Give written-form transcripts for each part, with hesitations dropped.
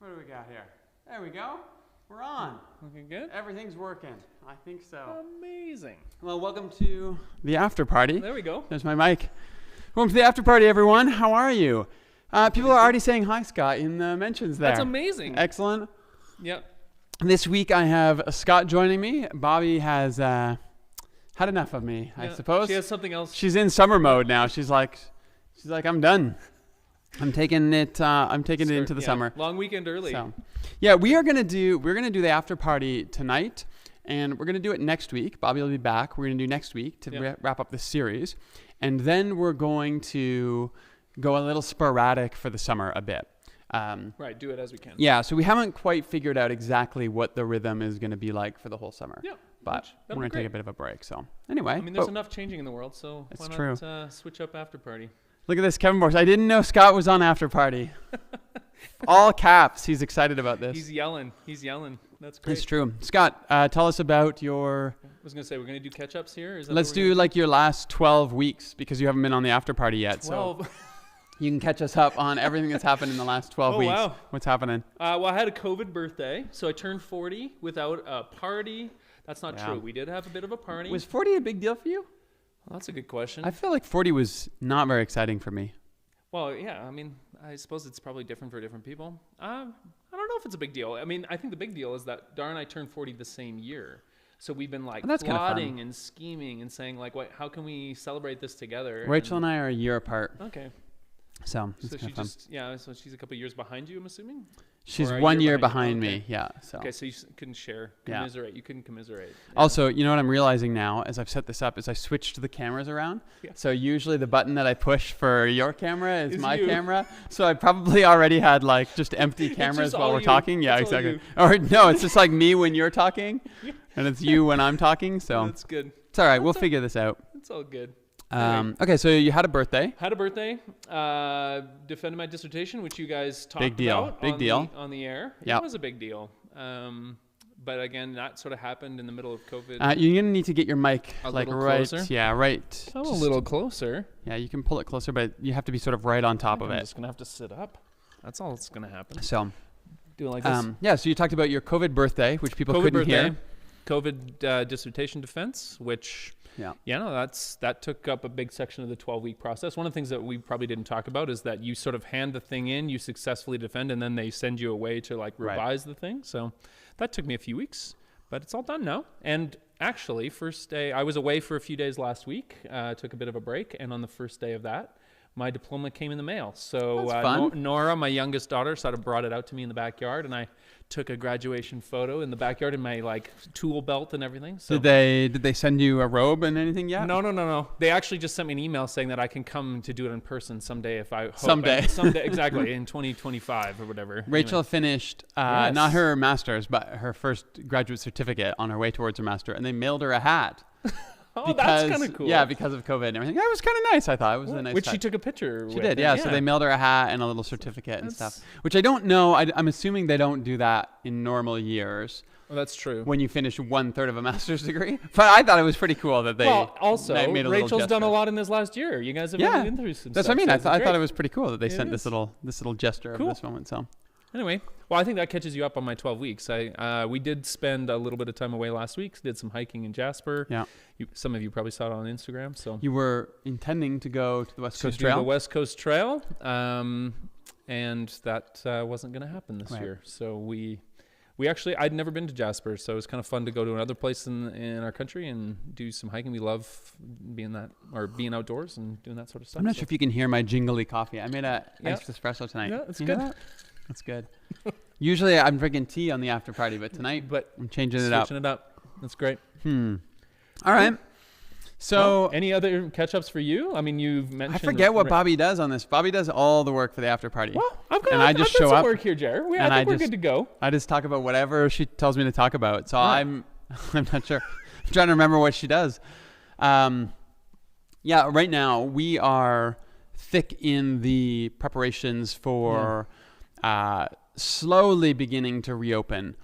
What do we got here? There we go. We're on. Okay, good. Everything's working. I think so. Amazing. Well, welcome to the after party. There we go. There's my mic. Welcome to the after party, everyone. How are you? People are already saying hi, Scott, in the mentions there. That's amazing. Excellent. Yep. This week I have Scott joining me. Bobby has had enough of me, I suppose. She has something else. She's in summer mode now. She's like, I'm done. I'm taking it into the summer. Long weekend early. So, yeah, we're gonna do the after party tonight, and we're gonna do it next week. Bobby will be back. We're gonna do next week to wrap up the series, and then we're going to go a little sporadic for the summer a bit. Right, do it as we can. Yeah, so we haven't quite figured out exactly what the rhythm is going to be like for the whole summer. Yeah, but we're going to take a bit of a break. So anyway, I mean, there's enough changing in the world, so it's why not switch up after party? Look at this, Kevin Borst. I didn't know Scott was on after party. All caps. He's excited about this. He's yelling. That's great. It's true. Scott, tell us about your... I was going to say, we're going to do catch-ups here? Let's do like your last 12 weeks because you haven't been on the after party yet. 12? So you can catch us up on everything that's happened in the last 12 weeks. Wow. What's happening? Well, I had a COVID birthday, so I turned 40 without a party. That's not true. We did have a bit of a party. Was 40 a big deal for you? Well, that's a good question. I feel like 40 was not very exciting for me. Well, yeah, I mean, I suppose it's probably different for different people. I don't know if it's a big deal. I mean, I think the big deal is that Dara and I turned 40 the same year. So we've been like plotting and scheming and saying like, how can we celebrate this together? Rachel and I are a year apart. Okay. So she's a couple of years behind you, I'm assuming? She's 1 year behind me. Yeah. So. Okay, so you couldn't commiserate. You couldn't commiserate. Yeah. Also, you know what I'm realizing now as I've set this up is I switched the cameras around. Yeah. So usually the button that I push for your camera is my camera. So I probably already had like just empty cameras while we're talking. Yeah, exactly. Or no, it's just like me when you're talking and it's you when I'm talking. So that's good. It's all right. We'll figure this out. It's all good. Okay, so you had a birthday. Defended my dissertation, which you guys talked about. Big deal. On the air. Yep. It was a big deal. But again, that sort of happened in the middle of COVID. You're going to need to get your mic right closer. Yeah, right. A little closer. Yeah, you can pull it closer, but you have to be sort of right on top of it. I'm just going to have to sit up. That's all that's going to happen. So, do it like this. Yeah, so you talked about your COVID birthday, which people couldn't hear. COVID dissertation defense, which... that took up a big section of the 12-week process. One of the things that we probably didn't talk about is that you sort of hand the thing in, you successfully defend, and then they send you away to like revise the thing. So that took me a few weeks, but it's all done now. And actually, first day, I was away for a few days last week, took a bit of a break, and on the first day of that, my diploma came in the mail. So Nora, my youngest daughter, sort of brought it out to me in the backyard, and I took a graduation photo in the backyard in my like tool belt and everything. So did they send you a robe and anything yet? No. They actually just sent me an email saying that I can come to do it in person someday if I hope. Someday, exactly, in 2025 or whatever. Rachel finished not her master's, but her first graduate certificate on her way towards her master, and they mailed her a hat. That's kind of cool. Yeah, because of COVID and everything. That was kind of nice, I thought. It was a nice Which touch. She took a picture She did, yeah. So they mailed her a hat and a little certificate and stuff, which I don't know. I'm assuming they don't do that in normal years. Well, that's true. When you finish 1/3 of a master's degree. But I thought it was pretty cool that they made a Rachel's gesture. done a lot in this last year. You guys have been through some That's stuff. what I mean. I thought it was pretty cool that they sent this little gesture of this moment. So anyway, well, I think that catches you up on my 12 weeks. We did spend a little bit of time away last week. Did some hiking in Jasper. Yeah. Some of you probably saw it on Instagram. So you were intending to go to the West Coast Trail. The West Coast Trail, and that wasn't going to happen this year. So we actually, I'd never been to Jasper, so it was kind of fun to go to another place in our country and do some hiking. We love being outdoors and doing that sort of stuff. I'm not sure if you can hear my jingly coffee. I made a iced espresso tonight. Yeah, that's good. That's good. Usually I'm drinking tea on the after party, but tonight I'm changing it up. Switching it up. That's great. All right. So any other catch-ups for you? I mean, you've mentioned... I forget what Bobby does on this. Bobby does all the work for the after party. Well, I just show up. Work here, Jared. I think we're good to go. I just talk about whatever she tells me to talk about. So I'm not sure. I'm trying to remember what she does. Right now we are thick in the preparations for slowly beginning to reopen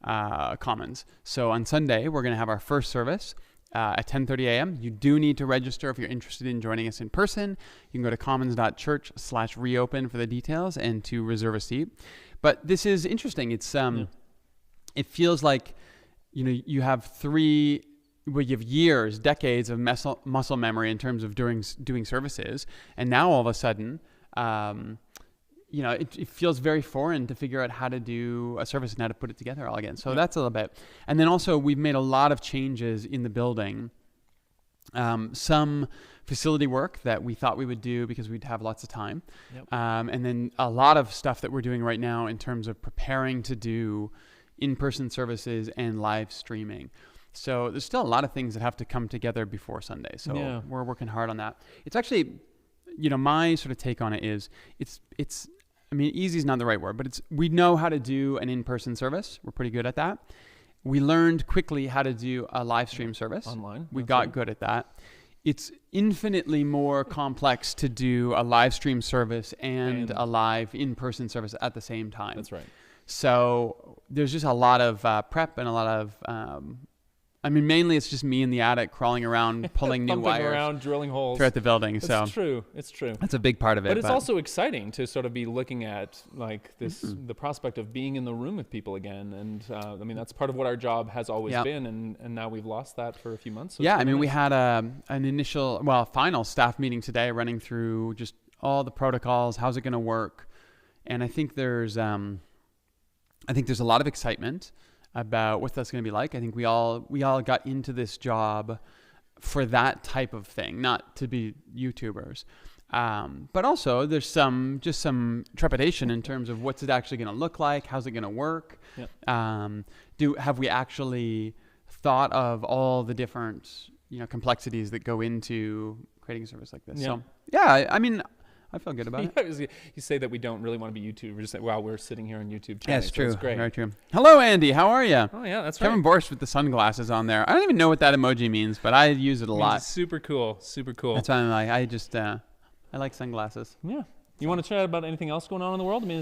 Commons. So on Sunday, we're going to have our first service. At 10:30 a.m. You do need to register if you're interested in joining us in person. You can go to commons.church/reopen for the details and to reserve a seat. But this is interesting. It's it feels like, you have you have years, decades of muscle memory in terms of doing services, and now all of a sudden, it feels very foreign to figure out how to do a service and how to put it together all again. So that's a little bit. And then also we've made a lot of changes in the building. Some facility work that we thought we would do because we'd have lots of time. And then a lot of stuff that we're doing right now in terms of preparing to do in-person services and live streaming. So there's still a lot of things that have to come together before Sunday. So we're working hard on that. It's actually, my sort of take on it is easy is not the right word, but we know how to do an in-person service. We're pretty good at that. We learned quickly how to do a live stream service. Online. We got good at that. It's infinitely more complex to do a live stream service and a live in-person service at the same time. That's right. So there's just a lot of prep and a lot of, mainly it's just me in the attic crawling around, pulling new wires around, drilling holes throughout the building. It's true. That's a big part of it. But it's also exciting to sort of be looking at like this, the prospect of being in the room with people again. And that's part of what our job has always been. And now we've lost that for a few months. So we had an final staff meeting today running through just all the protocols. How's it going to work? And I think there's a lot of excitement about what that's going to be like. I think we all got into this job for that type of thing, not to be YouTubers. But also there's some trepidation in terms of what's it actually going to look like? How's it going to work? Have we actually thought of all the different, complexities that go into creating a service like this? So I feel good about it. You say that we don't really want to be YouTubers while we're sitting here on YouTube chatting. Yeah, it's true. So it's great. Very true. Hello, Andy. How are you? Oh, yeah, that's Kevin Borst with the sunglasses on there. I don't even know what that emoji means, but I use it a lot. It's super cool. Super cool. That's why I'm like, I like sunglasses. Yeah. You want to chat about anything else going on in the world? We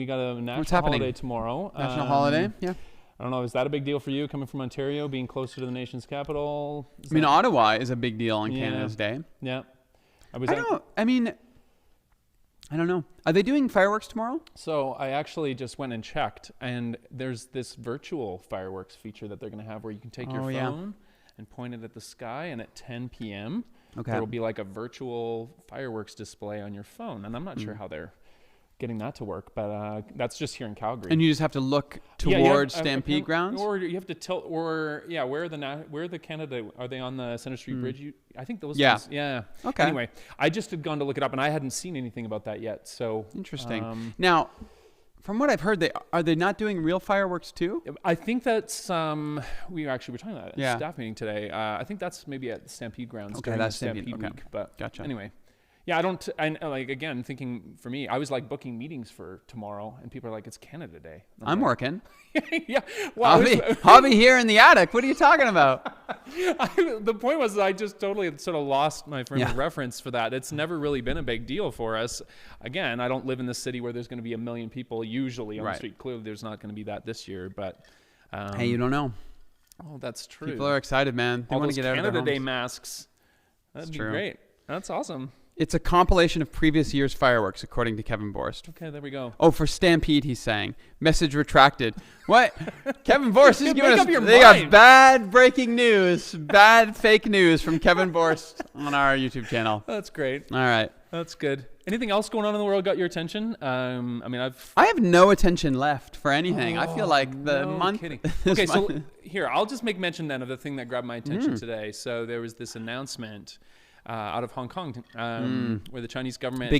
got a national holiday tomorrow. National holiday? Yeah. I don't know. Is that a big deal for you coming from Ontario, being closer to the nation's capital? Ottawa is a big deal on Canada's Day. Yeah. I don't know. Are they doing fireworks tomorrow? So I actually just went and checked, and there's this virtual fireworks feature that they're going to have where you can take your phone and point it at the sky, and at 10 p.m. there will be like a virtual fireworks display on your phone. And I'm not sure how they're getting that to work, but that's just here in Calgary. And you just have to look towards Stampede grounds, or you have to tilt, where the Canada, are they on the Center Street Bridge? I think those. Yeah. Ones, yeah. Okay. Anyway, I just had gone to look it up, and I hadn't seen anything about that yet. So interesting. Now, from what I've heard, are they not doing real fireworks too? I think that's we actually were talking about it at a staff meeting today. I think that's maybe at Stampede grounds during the Stampede week. But gotcha. Anyway. Yeah, again, thinking for me, I was like booking meetings for tomorrow, and people are like, it's Canada Day. I'm working. Yeah. Well, I'll be here in the attic. What are you talking about? The point was I just totally sort of lost my frame of reference for that. It's never really been a big deal for us. Again, I don't live in the city where there's going to be 1 million people usually on the street. Clearly, there's not going to be that this year, but... hey, you don't know. Oh, that's true. People are excited, man. They want to get out of their homes. Canada Day masks. That'd be great. That's awesome. It's a compilation of previous year's fireworks, according to Kevin Borst. Okay, there we go. Oh, for Stampede, he's saying. Message retracted. What? Kevin Borst is giving us... They got bad breaking news, bad fake news from Kevin Borst on our YouTube channel. That's great. All right. That's good. Anything else going on in the world got your attention? I have no attention left for anything. I feel like the month... Kidding. Okay, so here, I'll just make mention then of the thing that grabbed my attention today. So there was this announcement... out of Hong Kong, where the Chinese government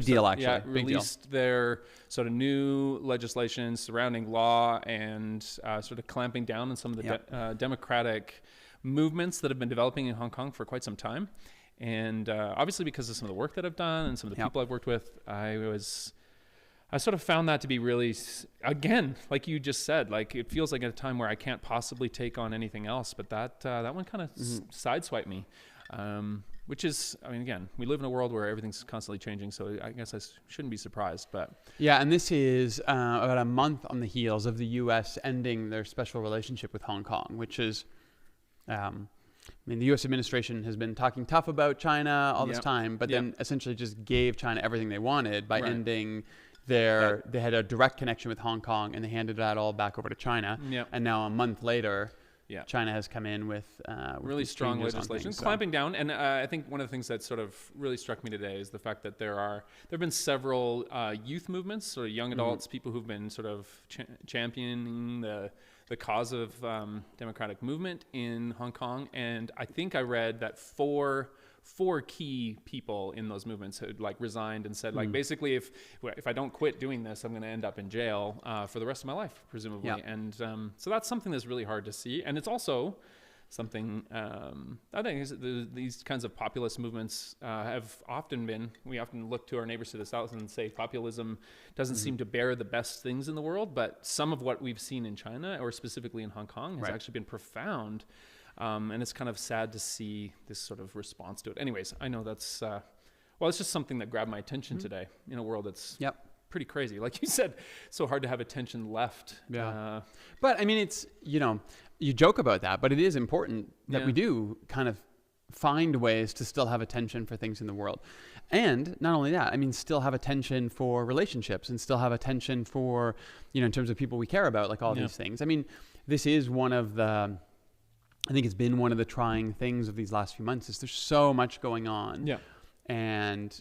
released their sort of new legislation surrounding law and sort of clamping down on some of the democratic movements that have been developing in Hong Kong for quite some time. And obviously because of some of the work that I've done and some of the people I've worked with, I sort of found that to be really, again, like you just said, like it feels like at a time where I can't possibly take on anything else, but that one kind of sideswiped me. Which is, again, we live in a world where everything's constantly changing, so I guess I shouldn't be surprised. But yeah, and this is about a month on the heels of the U.S. ending their special relationship with Hong Kong, which is, the U.S. administration has been talking tough about China all this time, but then essentially just gave China everything they wanted by ending they had a direct connection with Hong Kong, and they handed that all back over to China. Yeah. And now a month later, Yeah. China has come in with really strong legislation, things, clamping down. And I think one of the things that sort of really struck me today is the fact that there have been several youth movements, or young adults, people who've been sort of championing the cause of democratic movement in Hong Kong. And I think I read that four key people in those movements had like resigned and said, like, basically, if I don't quit doing this, I'm going to end up in jail for the rest of my life, presumably. Yeah. And so that's something that's really hard to see. And it's also something I think is these kinds of populist movements have often been. We often look to our neighbors to the south and say populism doesn't seem to bear the best things in the world. But some of what we've seen in China, or specifically in Hong Kong, has actually been profound. And it's kind of sad to see this sort of response to it. Anyways, I know that's, it's just something that grabbed my attention today in a world that's pretty crazy. Like you said, so hard to have attention left. Yeah. But I mean, it's, you joke about that, but it is important that we do kind of find ways to still have attention for things in the world. And not only that, I mean, still have attention for relationships and still have attention for, in terms of people we care about, like all these things. I mean, this is I think it's been one of the trying things of these last few months is there's so much going on. Yeah. And,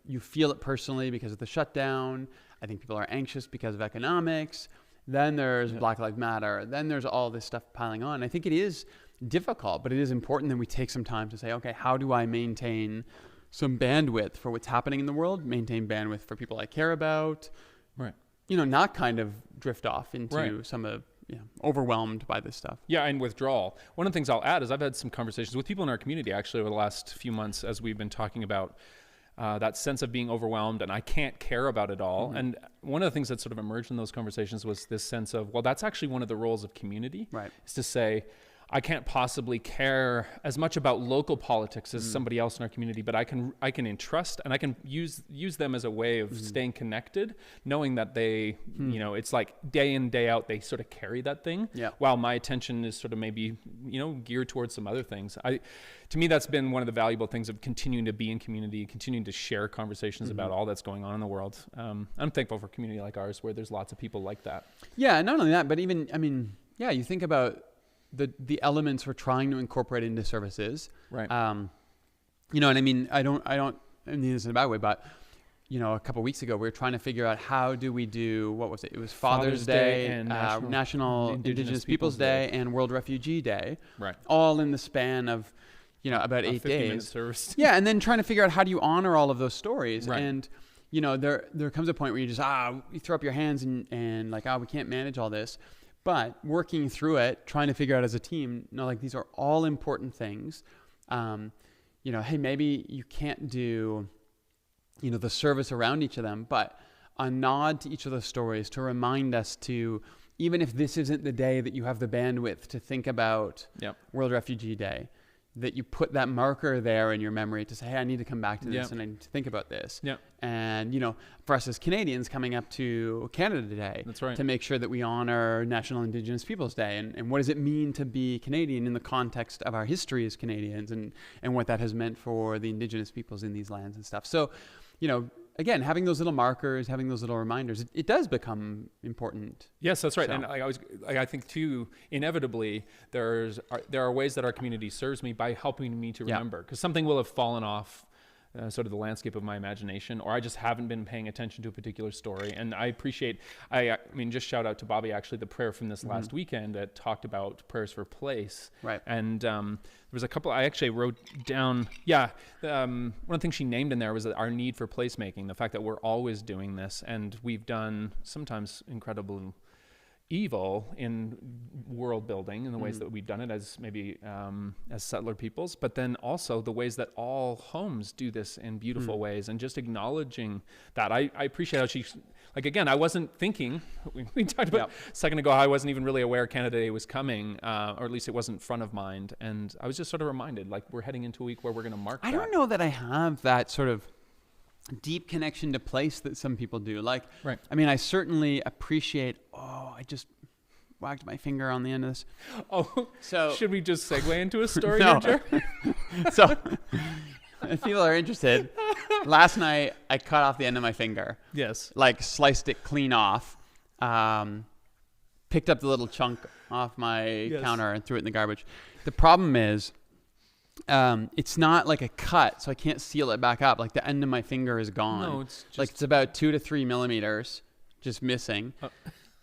you feel it personally because of the shutdown. I think people are anxious because of economics. Then there's Black Lives Matter. Then there's all this stuff piling on. I think it is difficult, but it is important that we take some time to say, okay, how do I maintain some bandwidth for what's happening in the world, maintain bandwidth for people I care about, right? Not kind of drift off into some of overwhelmed by this stuff. Yeah, and withdrawal. One of the things I'll add is I've had some conversations with people in our community actually over the last few months as we've been talking about that sense of being overwhelmed and I can't care about it all. And one of the things that sort of emerged in those conversations was this sense of, well, that's actually one of the roles of community, is to say, I can't possibly care as much about local politics as somebody else in our community, but I can entrust and I can use them as a way of staying connected, knowing that they, it's like day in, day out, they sort of carry that thing, while my attention is sort of maybe, geared towards some other things. To me, that's been one of the valuable things of continuing to be in community, continuing to share conversations about all that's going on in the world. I'm thankful for a community like ours where there's lots of people like that. Yeah, not only that, but even, you think about the elements we're trying to incorporate into services, right? And I mean, I don't mean this in a bad way, but a couple of weeks ago we were trying to figure out how do we do, what was it? It was Father's Day and National Indigenous Peoples Day and World Refugee Day, right? All in the span of about 8 days. Yeah, and then trying to figure out how do you honor all of those stories, right? And there comes a point where you just you throw up your hands and like we can't manage all this. But working through it, trying to figure out as a team, like these are all important things. Hey, maybe you can't do, the service around each of them, but a nod to each of those stories to remind us to, even if this isn't the day that you have the bandwidth to think about World Refugee Day, that you put that marker there in your memory to say, hey, I need to come back to this and I need to think about this. And, for us as Canadians coming up to Canada Day, that's right, to make sure that we honor National Indigenous Peoples Day and what does it mean to be Canadian in the context of our history as Canadians and what that has meant for the Indigenous peoples in these lands and stuff. So, again, having those little markers, having those little reminders, it does become important. Yes, that's right. So. And I think too, inevitably, there are ways that our community serves me by helping me to remember, because something will have fallen off sort of the landscape of my imagination, or I just haven't been paying attention to a particular story. And I appreciate, I mean, just shout out to Bobby, actually, the prayer from this last weekend that talked about prayers for place. Right. And there was a couple, I actually wrote down, one of the things she named in there was that our need for placemaking, the fact that we're always doing this, and we've done sometimes incredible evil in world building in the ways that we've done it as maybe as settler peoples, but then also the ways that all homes do this in beautiful ways, and just acknowledging that. I appreciate how she, like, again, I wasn't thinking, we talked about a second ago how I wasn't even really aware Canada Day was coming, or at least it wasn't front of mind, and I was just sort of reminded, like, we're heading into a week where we're going to mark that. I don't know that I have that sort of deep connection to place that some people do. Like, right. I mean, I certainly appreciate, I just whacked my finger on the end of this. Oh, so should we just segue into a story? No. So if people are interested, last night I cut off the end of my finger. Yes. Like sliced it clean off. Picked up the little chunk off my counter and threw it in the garbage. The problem is, it's not like a cut, so I can't seal it back up. Like the end of my finger is gone. No, it's just like it's about 2 to 3 millimeters just missing.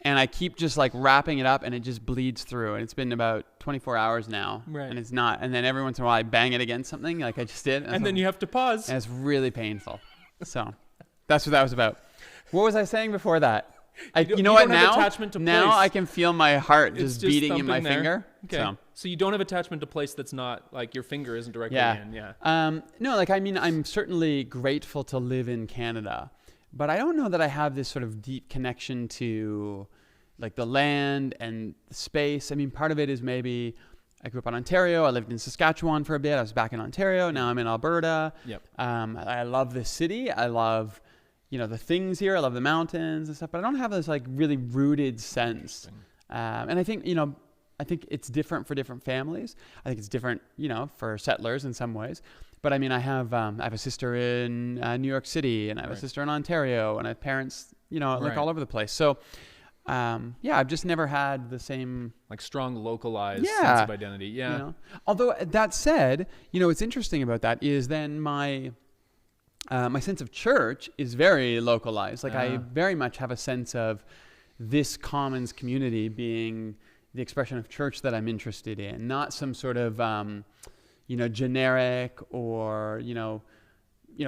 And I keep just like wrapping it up and it just bleeds through. And it's been about 24 hours now. Right. And it's not. And then every once in a while I bang it against something like I just did. And then you have to pause. And it's really painful. So that's what that was about. What was I saying before that? You know what? Now I can feel my heart just beating in my finger. Okay. So you don't have attachment to place that's not like your finger isn't directly in. Yeah. No, like I mean, I'm certainly grateful to live in Canada, but I don't know that I have this sort of deep connection to like the land and the space. I mean, part of it is maybe I grew up in Ontario. I lived in Saskatchewan for a bit. I was back in Ontario. Now I'm in Alberta. Yep. I love this city. I love, the things here. I love the mountains and stuff, but I don't have this like really rooted sense. And I think, I think it's different for different families. I think it's different, for settlers in some ways. But I mean, I have a sister in New York City, and I have a sister in Ontario, and I have parents, like all over the place. So, I've just never had the same like strong localized sense of identity. Yeah. Although that said, what's interesting about that is then my sense of church is very localized. Like I very much have a sense of this commons community being the expression of church that I'm interested in, not some sort of, generic or,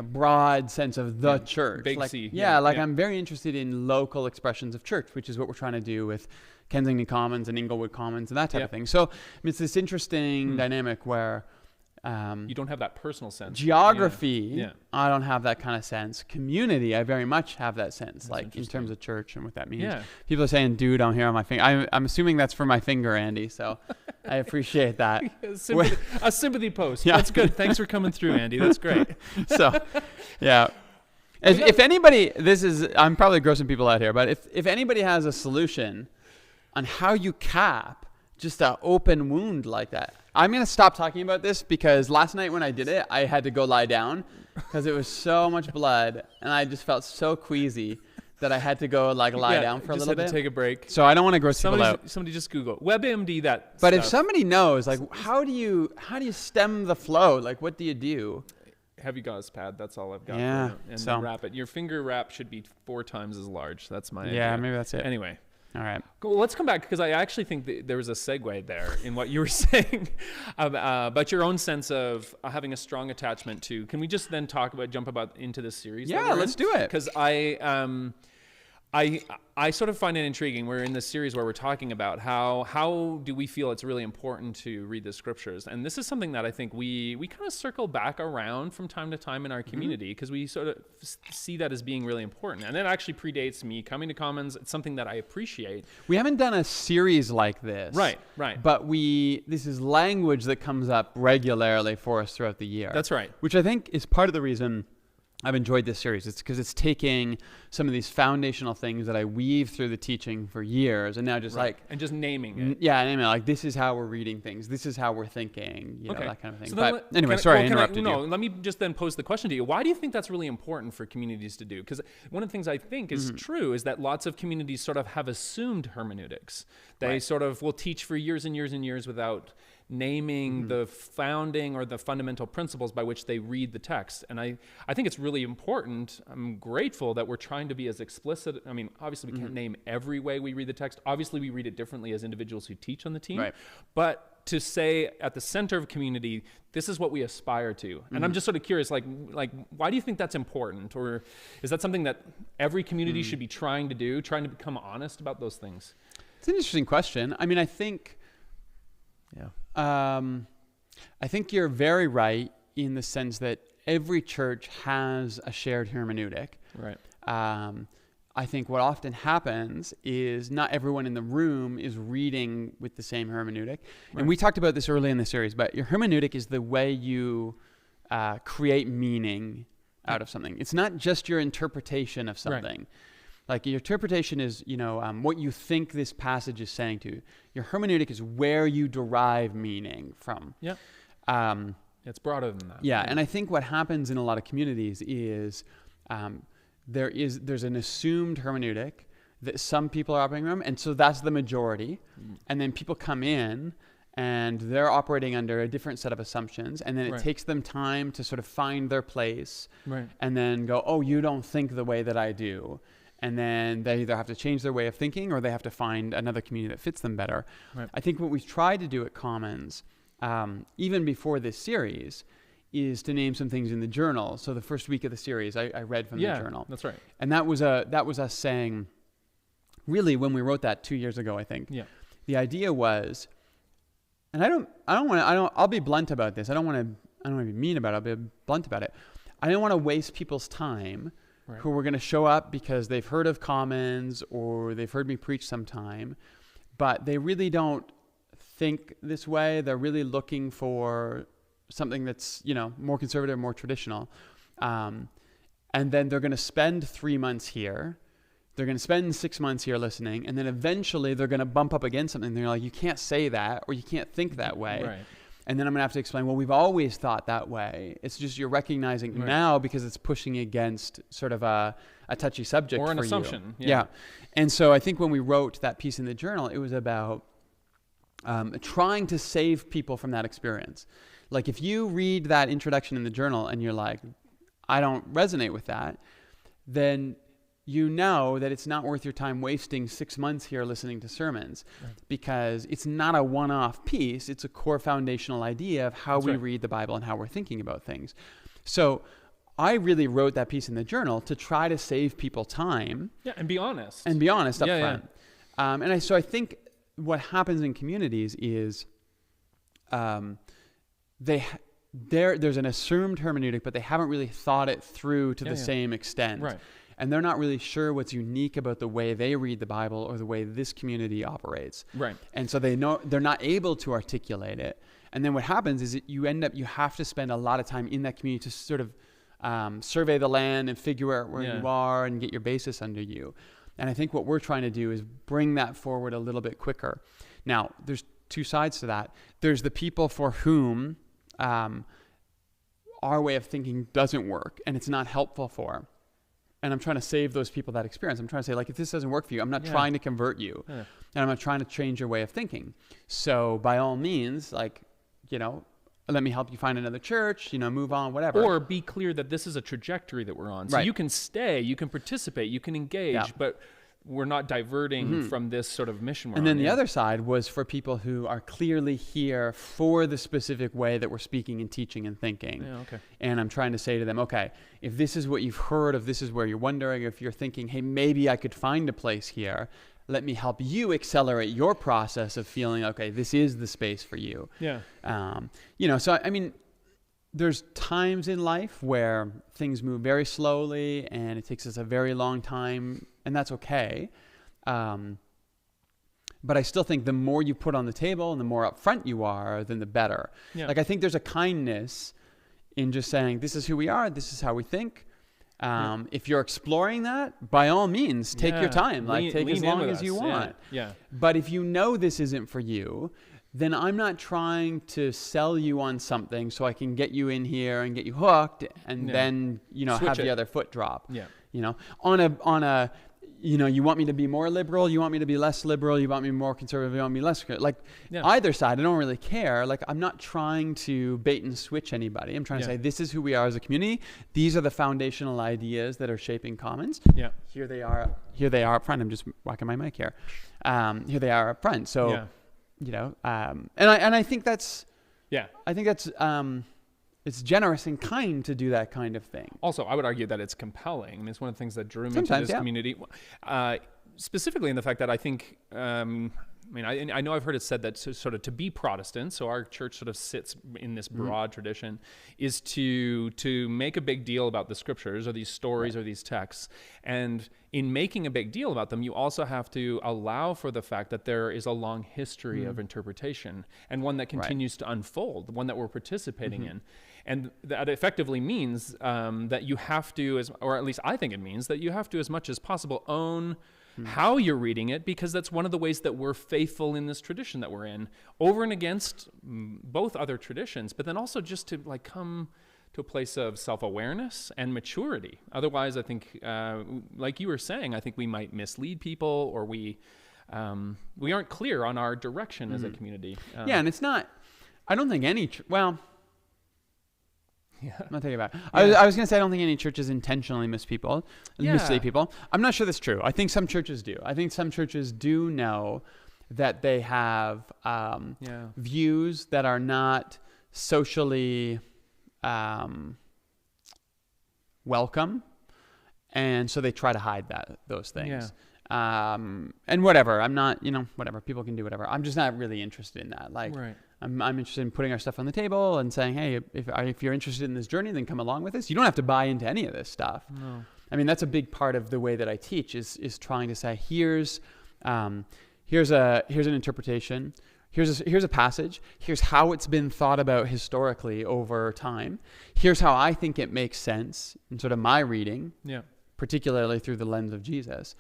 broad sense of the church. Big like, C. I'm very interested in local expressions of church, which is what we're trying to do with Kensington Commons and Inglewood Commons and that type of thing. So it's this interesting dynamic where you don't have that personal sense. Geography, I don't have that kind of sense. Community, I very much have that sense, like in terms of church and what that means. Yeah. People are saying "dude" on here on my finger. I'm assuming that's for my finger, Andy. So I appreciate that. A sympathy post. Yeah. That's good. Thanks for coming through, Andy. That's great. So, yeah. If anybody, I'm probably grossing people out here, but if anybody has a solution on how you cap just an open wound like that. I'm going to stop talking about this because last night when I did it, I had to go lie down because it was so much blood and I just felt so queasy that I had to go lie down for a little bit. Just had to take a break. So I don't want to gross people out. Somebody just Google WebMD that. But if somebody knows, like, how do you stem the flow? Like, what do you do? Heavy gauze pad. That's all I've got. Yeah. And then wrap it. Your finger wrap should be 4 times as large. That's my idea. Yeah, maybe that's it. Anyway. All right. Well, let's come back because I actually think there was a segue there in what you were saying about your own sense of having a strong attachment to. Can we just then jump into this series? Yeah, let's do it. Because I sort of find it intriguing. We're in this series where we're talking about how do we feel it's really important to read the scriptures. And this is something that I think we kind of circle back around from time to time in our community because we sort of see that as being really important. And it actually predates me coming to Commons. It's something that I appreciate. We haven't done a series like this. Right. But this is language that comes up regularly for us throughout the year. That's right. Which I think is part of the reason I've enjoyed this series. It's because it's taking some of these foundational things that I weave through the teaching for years and now just and just naming it. Yeah, naming it. Like, this is how we're reading things. This is how we're thinking, that kind of thing. So but anyway, sorry, I interrupted you. No, let me just then pose the question to you. Why do you think that's really important for communities to do? Because one of the things I think is true is that lots of communities sort of have assumed hermeneutics. They sort of will teach for years and years and years without naming the founding or the fundamental principles by which they read the text. And I think it's really important. I'm grateful that we're trying to be as explicit. I mean, obviously we can't name every way we read the text. Obviously we read it differently as individuals who teach on the team. Right. But to say at the center of community, this is what we aspire to. And I'm just sort of curious, like, why do you think that's important? Or is that something that every community should be trying to do, trying to become honest about those things? It's an interesting question. I mean, I think you're very right in the sense that every church has a shared hermeneutic. Right. I think what often happens is not everyone in the room is reading with the same hermeneutic. Right. And we talked about this early in the series, but your hermeneutic is the way you create meaning out of something. It's not just your interpretation of something. Right. Like, your interpretation is, what you think this passage is saying to you. Your hermeneutic is where you derive meaning from. Yeah. It's broader than that. Yeah, and I think what happens in a lot of communities is there's an assumed hermeneutic that some people are operating from, and so that's the majority. And then people come in and they're operating under a different set of assumptions, and then it takes them time to sort of find their place, and then go, oh, you don't think the way that I do. And then they either have to change their way of thinking or they have to find another community that fits them better. I think what we've tried to do at Commons, even before this series, is to name some things in the journal. So the first week of the series, I read from the journal. That's right. And that was us saying, really, when we wrote that 2 years ago, I think. Yeah. The idea was, and I'll be blunt about this. I don't want to be mean about it. I'll be blunt about it. I don't want to waste people's time who were going to show up because they've heard of Commons or they've heard me preach sometime, but they really don't think this way. They're really looking for something that's, more conservative, more traditional. And then they're going to spend 3 months here. They're going to spend 6 months here listening. And then eventually they're going to bump up against something. They're like, you can't say that, or you can't think that way. Right. And then I'm going to have to explain, well, we've always thought that way. It's just you're recognizing now because it's pushing against sort of a touchy subject or an for assumption. You. Yeah. And so I think when we wrote that piece in the journal, it was about trying to save people from that experience. Like if you read that introduction in the journal and you're like, I don't resonate with that, then you know that it's not worth your time wasting 6 months here listening to sermons, because it's not a one-off piece. It's a core foundational idea of how we read the Bible and how we're thinking about things. So I really wrote that piece in the journal to try to save people time. Yeah, and be honest. And be honest up front. Yeah. So I think what happens in communities is there's an assumed hermeneutic, but they haven't really thought it through to the same extent. Right. And they're not really sure what's unique about the way they read the Bible or the way this community operates. Right. And so they're not able to articulate it. And then what happens is you have to spend a lot of time in that community to sort of survey the land and figure out where you are and get your basis under you. And I think what we're trying to do is bring that forward a little bit quicker. Now, there's two sides to that. There's the people for whom our way of thinking doesn't work and it's not helpful for. And I'm trying to save those people that experience. I'm trying to say, like, if this doesn't work for you, I'm not trying to convert you. Yeah. And I'm not trying to change your way of thinking. So by all means, like, let me help you find another church, move on, whatever. Or be clear that this is a trajectory that we're on. So you can stay, you can participate, you can engage, but we're not diverting from this sort of mission we're on. And then the other side was for people who are clearly here for the specific way that we're speaking and teaching and thinking. Yeah, okay. And I'm trying to say to them, okay, if this is what you've heard, if this is where you're wondering, if you're thinking, hey, maybe I could find a place here, let me help you accelerate your process of feeling, okay, this is the space for you. Yeah. So, I mean, there's times in life where things move very slowly and it takes us a very long time, and that's okay. But I still think the more you put on the table and the more upfront you are, then the better. Yeah. Like, I think there's a kindness in just saying, this is who we are, this is how we think. If you're exploring that, by all means, take your time. Like, take as long as you want. Yeah. But if you know this isn't for you, then I'm not trying to sell you on something so I can get you in here and get you hooked and then, have the other foot drop. Yeah. On a you want me to be more liberal, you want me to be less liberal, you want me more conservative, you want me less, either side, I don't really care. Like, I'm not trying to bait and switch anybody. I'm trying to say, this is who we are as a community. These are the foundational ideas that are shaping Commons. Yeah. Here they are up front. I'm just whacking my mic here. Here they are up front. So, and I think that's, it's generous and kind to do that kind of thing. Also, I would argue that it's compelling. I mean, it's one of the things that drew me to this community, specifically in the fact that I think, I know I've heard it said that to be Protestant, so our church sort of sits in this broad tradition, is to make a big deal about the scriptures or these stories or these texts. And in making a big deal about them, you also have to allow for the fact that there is a long history of interpretation and one that continues to unfold, one that we're participating in. And that effectively means that you have to, or at least I think it means, that you have to, as much as possible, own how you're reading it, because that's one of the ways that we're faithful in this tradition that we're in, over and against both other traditions, but then also just to like come to a place of self-awareness and maturity. Otherwise, I think, like you were saying, I think we might mislead people, or we aren't clear on our direction as a community. Yeah, and it's not, I don't think any, well, yeah. I'm not thinking about it. I was going to say, I don't think any churches intentionally mislead people. I'm not sure that's true. I think some churches do. I think some churches do know that they have views that are not socially welcome, and so they try to hide those things. And whatever, I'm not, whatever, people can do whatever. I'm just not really interested in that. Like, right. I'm interested in putting our stuff on the table and saying, hey, if you're interested in this journey, then come along with us. You don't have to buy into any of this stuff. No. I mean, that's a big part of the way that I teach is trying to say, here's an interpretation. Here's a passage. Here's how it's been thought about historically over time. Here's how I think it makes sense in sort of my reading, particularly through the lens of Jesus.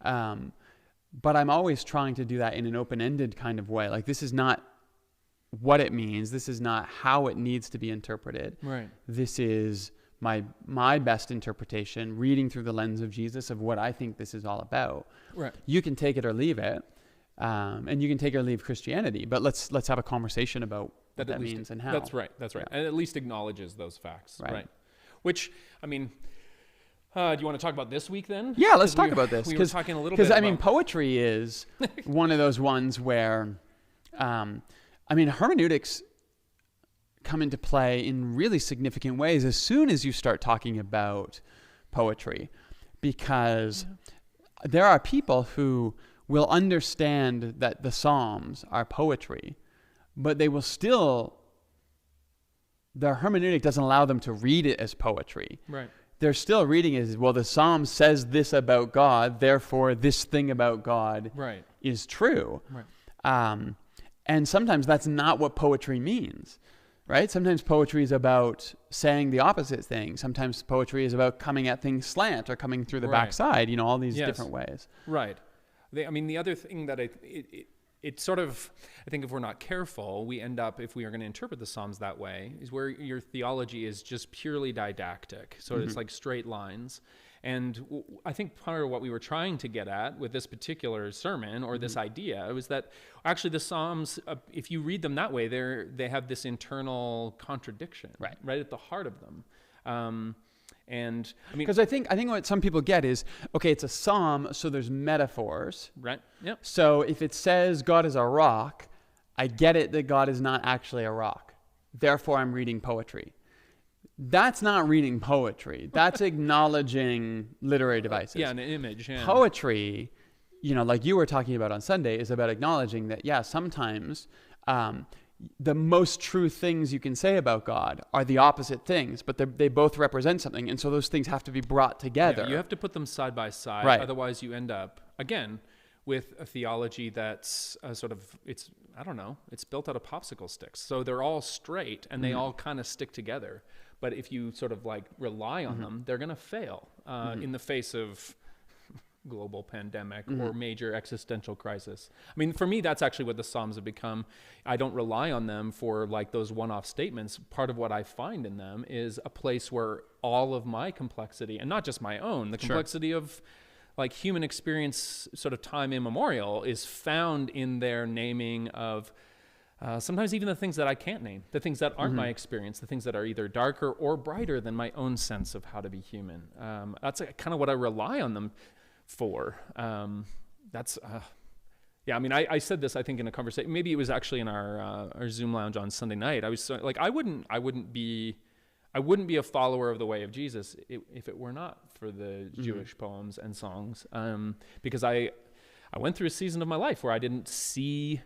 But I'm always trying to do that in an open-ended kind of way. Like, this is not what it means. This is not how it needs to be interpreted. Right. This is my best interpretation, reading through the lens of Jesus, of what I think this is all about. Right. You can take it or leave it, and you can take or leave Christianity. But let's have a conversation about what that means and how. That's right. Yeah. And at least acknowledges those facts. Right. Which, I mean, do you want to talk about this week then? Yeah, let's talk about this. We were talking a little bit because, I mean, poetry is one of those ones where, hermeneutics come into play in really significant ways as soon as you start talking about poetry, because there are people who will understand that the Psalms are poetry, but they will still, their hermeneutic doesn't allow them to read it as poetry. Right. They're still reading it as, well, the Psalm says this about God, therefore this thing about God is true. Right. And sometimes that's not what poetry means, right? Sometimes poetry is about saying the opposite thing. Sometimes poetry is about coming at things slant or coming through the backside, all these different ways. Right. The other thing that it sort of, I think if we're not careful, we end up, if we are going to interpret the Psalms that way, is where your theology is just purely didactic. So it's like straight lines. And I think part of what we were trying to get at with this particular sermon or this idea was that actually the Psalms, if you read them that way, they have this internal contradiction right at the heart of them. And I mean, because I think what some people get is, okay, it's a psalm, so there's metaphors. Right. Yep. So if it says God is a rock, I get it that God is not actually a rock. Therefore, I'm reading poetry. That's not reading poetry. That's acknowledging literary devices. Yeah, an image. Yeah. Poetry, like you were talking about on Sunday, is about acknowledging that, sometimes the most true things you can say about God are the opposite things, but they both represent something. And so those things have to be brought together. Yeah, you have to put them side by side. Right. Otherwise, you end up, again, with a theology that's it's built out of popsicle sticks. So they're all straight and they all kind of stick together. But if you sort of like rely on them, they're going to fail in the face of global pandemic or major existential crisis. I mean, for me, that's actually what the Psalms have become. I don't rely on them for like those one-off statements. Part of what I find in them is a place where all of my complexity, and not just my own, the complexity of like human experience, sort of time immemorial, is found in their naming of sometimes even the things that I can't name, the things that aren't my experience, the things that are either darker or brighter than my own sense of how to be human. That's kind of what I rely on them for. I said this, I think, in a conversation. Maybe it was actually in our Zoom lounge on Sunday night. I was like, I wouldn't be a follower of the way of Jesus if it were not for the Jewish poems and songs, because I went through a season of my life where I didn't see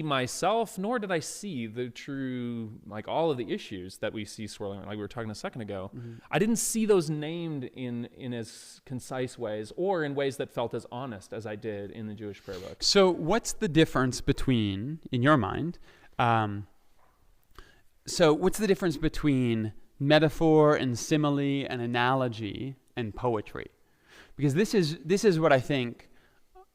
myself, nor did I see the true, like all of the issues that we see swirling around, like we were talking a second ago. I didn't see those named in as concise ways or in ways that felt as honest as I did in the Jewish prayer book. So what's the difference between, in your mind, what's the difference between metaphor and simile and analogy and poetry? because this is what I think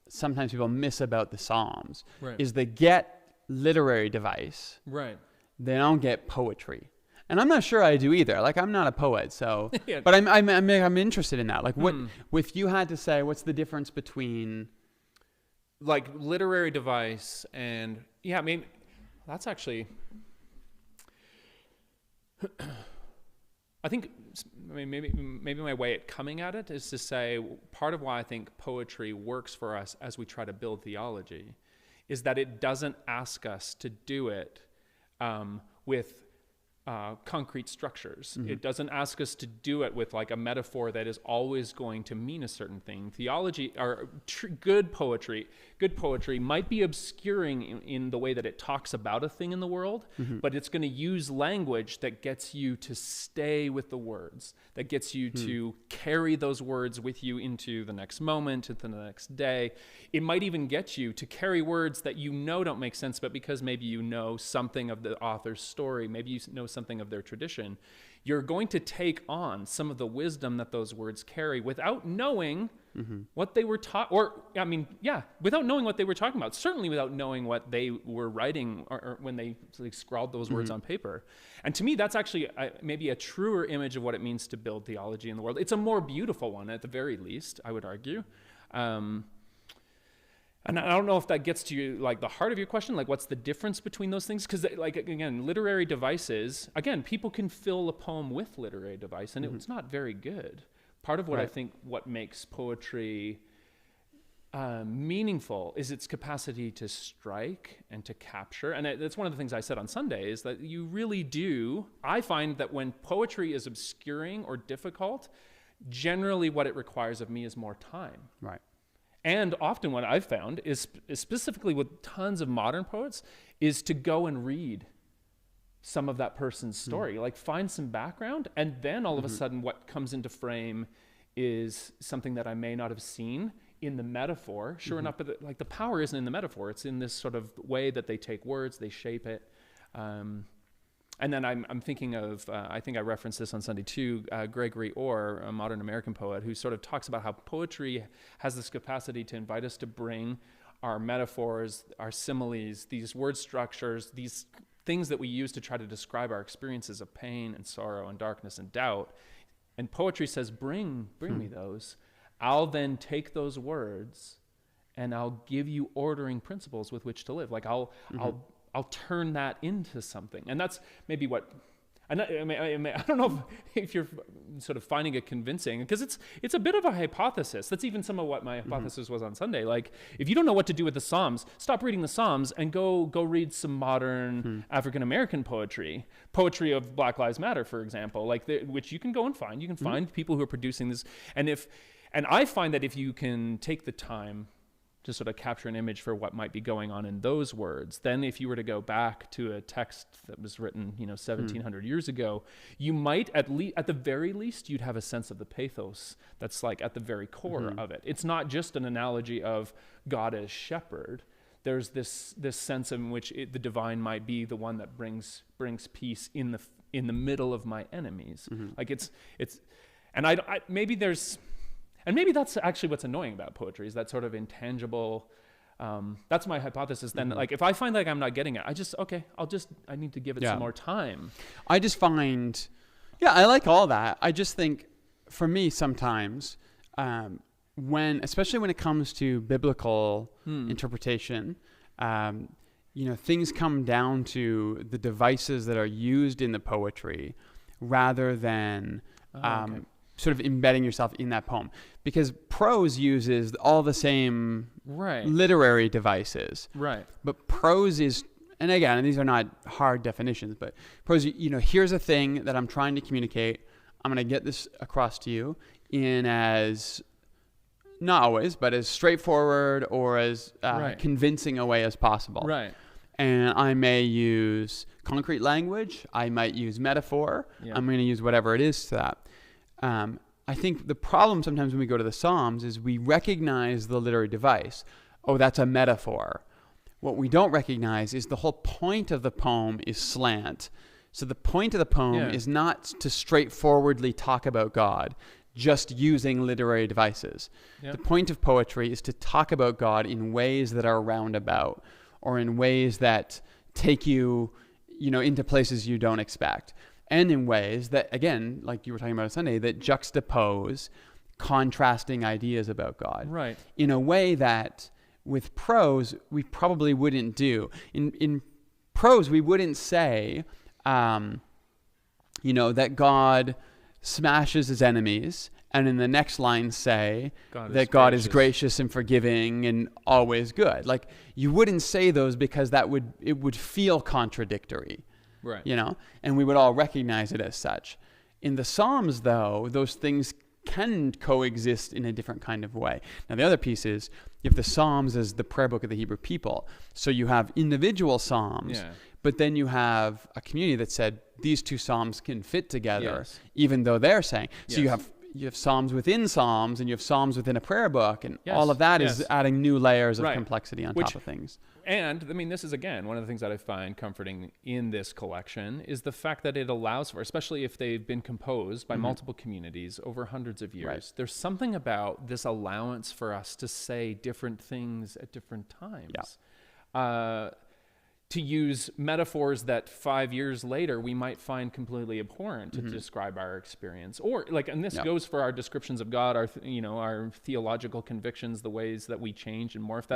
sometimes people miss about the Psalms, is they get literary device. Right. They don't get poetry. And I'm not sure I do either. Like, I'm not a poet, so, Yeah. but I'm interested in that. Like, what, if you had to say, what's the difference between, like, literary device and, yeah, I mean, that's actually, I think, I mean, maybe my way at coming at it is to say, part of why I think poetry works for us as we try to build theology is that it doesn't ask us to do it with concrete structures. It doesn't ask us to do it with like a metaphor that is always going to mean a certain thing. Theology, or good poetry might be obscuring in the way that it talks about a thing in the world, but it's going to use language that gets you to stay with the words, that gets you to carry those words with you into the next moment, into the next day. It might even get you to carry words that you know don't make sense, but because maybe you know something of the author's story, maybe you know something of their tradition, you're going to take on some of the wisdom that those words carry without knowing what they were taught, without knowing what they were talking about, certainly without knowing what they were writing or when they like, scrawled those words on paper. And to me, that's actually maybe a truer image of what it means to build theology in the world. It's a more beautiful one, at the very least, I would argue. And I don't know if that gets to you, like the heart of your question, like what's the difference between those things? Because like, again, literary devices, again, people can fill a poem with literary device and it's not very good. Part of what I think what makes poetry meaningful is its capacity to strike and to capture. And that's one of the things I said on Sunday is that you really do, I find that when poetry is obscuring or difficult, generally what it requires of me is more time. right? And often what I've found is specifically with tons of modern poets is to go and read some of that person's story, like find some background. And then all of a sudden what comes into frame is something that I may not have seen in the metaphor. Sure enough, but like the power isn't in the metaphor. It's in this sort of way that they take words, they shape it. And then I'm thinking of, I think I referenced this on Sunday too, Gregory Orr, a modern American poet, who sort of talks about how poetry has this capacity to invite us to bring our metaphors, our similes, these word structures, these things that we use to try to describe our experiences of pain and sorrow and darkness and doubt. And poetry says, bring me those. I'll then take those words and I'll give you ordering principles with which to live. Like I'll turn that into something. And that's maybe what, and I don't know if you're sort of finding it convincing, because it's a bit of a hypothesis. That's even some of what my hypothesis was on Sunday. Like, if you don't know what to do with the Psalms, stop reading the Psalms and go read some modern African-American poetry of Black Lives Matter, for example, like which you can go and find. You can find people who are producing this. And I find that if you can take the time to sort of capture an image for what might be going on in those words, then if you were to go back to a text that was written, 1700 years ago, you might at the very least, you'd have a sense of the pathos that's like at the very core of it. It's not just an analogy of God as shepherd. There's this sense in which the divine might be the one that brings peace in the middle of my enemies. Like it's, and I maybe there's. And maybe that's actually what's annoying about poetry, is that sort of intangible, that's my hypothesis. Then like, if I find like I'm not getting it, I need to give it some more time. I just find, I like all that. I just think for me sometimes, especially when it comes to biblical interpretation, things come down to the devices that are used in the poetry rather than, sort of embedding yourself in that poem, because prose uses all the same literary devices. Right. But prose is, and again, these are not hard definitions, but prose, here's a thing that I'm trying to communicate. I'm going to get this across to you in as, not always, but as straightforward or as convincing a way as possible. Right. And I may use concrete language. I might use metaphor. Yeah. I'm going to use whatever it is to that. I think the problem sometimes when we go to the Psalms is we recognize the literary device. Oh, that's a metaphor. What we don't recognize is the whole point of the poem is slant. So the point of the poem is not to straightforwardly talk about God. just using literary devices. Yep. The point of poetry is to talk about God in ways that are roundabout, or in ways that take you, into places you don't expect. And in ways that, again, like you were talking about on Sunday, that juxtapose contrasting ideas about God. Right. In a way that with prose, we probably wouldn't do. In prose, we wouldn't say, that God smashes his enemies, and in the next line say that God is gracious and forgiving and always good. Like, you wouldn't say those because it would feel contradictory. Right. And we would all recognize it as such. In the Psalms, though, those things can coexist in a different kind of way. Now, the other piece is you have the Psalms as the prayer book of the Hebrew people. So you have individual Psalms, but then you have a community that said these two Psalms can fit together, even though they're saying. So you have Psalms within Psalms, and you have Psalms within a prayer book, and all of that is adding new layers of complexity on top of things. And this is, again, one of the things that I find comforting in this collection is the fact that it allows for, especially if they've been composed by multiple communities over hundreds of years, there's something about this allowance for us to say different things at different times. To use metaphors that 5 years later we might find completely abhorrent to describe our experience, or and this goes for our descriptions of God, our our theological convictions, the ways that we change and morph.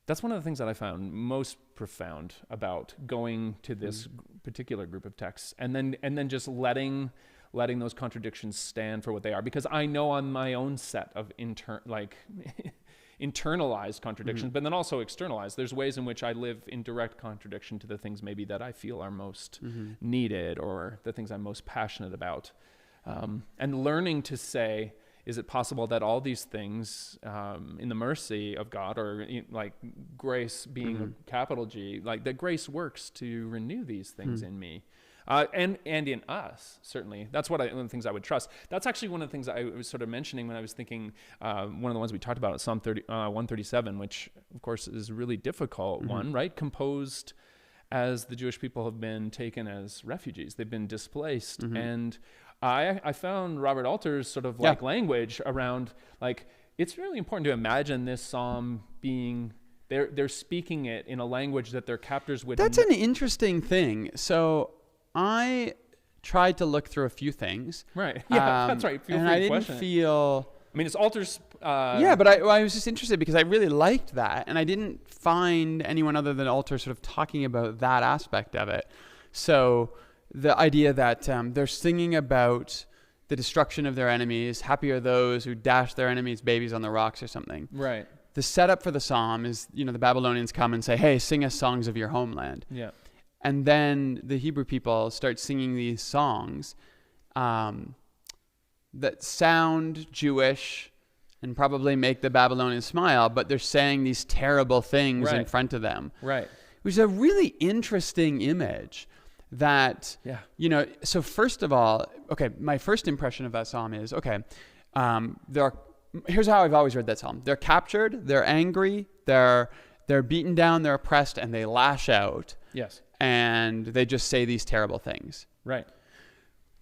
That's one of the things that I found most profound about going to this particular group of texts, and then just letting those contradictions stand for what they are, because I know on my own set of internalized contradictions, but then also externalized. There's ways in which I live in direct contradiction to the things maybe that I feel are most needed, or the things I'm most passionate about. And learning to say, is it possible that all these things in the mercy of God, or grace being a capital G, that grace works to renew these things in me? And in us, certainly. That's one of the things I would trust. That's actually one of the things I was sort of mentioning when I was thinking, one of the ones we talked about at Psalm 137, which, of course, is a really difficult one, right? Composed as the Jewish people have been taken as refugees. They've been displaced. And I found Robert Alter's sort of language around, it's really important to imagine this psalm being... They're speaking it in a language that their captors would... That's an interesting thing. So... I tried to look through a few things. Right. Yeah, that's right. And I didn't feel... it's Alter's... but I was just interested because I really liked that. And I didn't find anyone other than Alter sort of talking about that aspect of it. So the idea that they're singing about the destruction of their enemies, happy are those who dash their enemies' babies on the rocks or something. Right. The setup for the psalm is, the Babylonians come and say, hey, sing us songs of your homeland. Yeah. And then the Hebrew people start singing these songs that sound Jewish and probably make the Babylonians smile, but they're saying these terrible things in front of them. Right. Which is a really interesting image that, so first of all, my first impression of that psalm is, here's how I've always read that psalm. They're captured, they're angry, they're beaten down, they're oppressed, and they lash out. Yes. And they just say these terrible things. Right.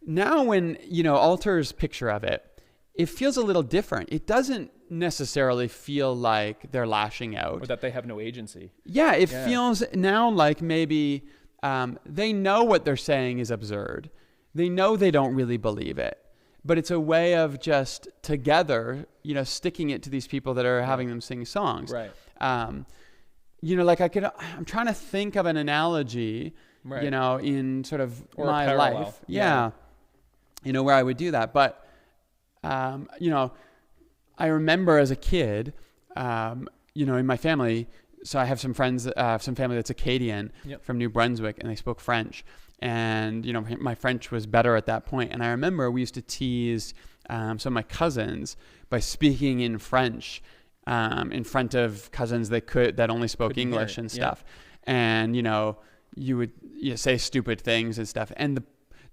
Now when, Alter's picture of it, it feels a little different. It doesn't necessarily feel like they're lashing out. Or that they have no agency. Yeah, it feels now like maybe they know what they're saying is absurd. They know they don't really believe it. But it's a way of just together, sticking it to these people that are having them sing songs. Right. I'm trying to think of an analogy, in sort of or my life. Yeah. Where I would do that. But, I remember as a kid, in my family, so I have some friends, some family that's Acadian from New Brunswick, and they spoke French. And, my French was better at that point. And I remember we used to tease some of my cousins by speaking in French in front of cousins that only spoke English and stuff. And, you would say stupid things and stuff. And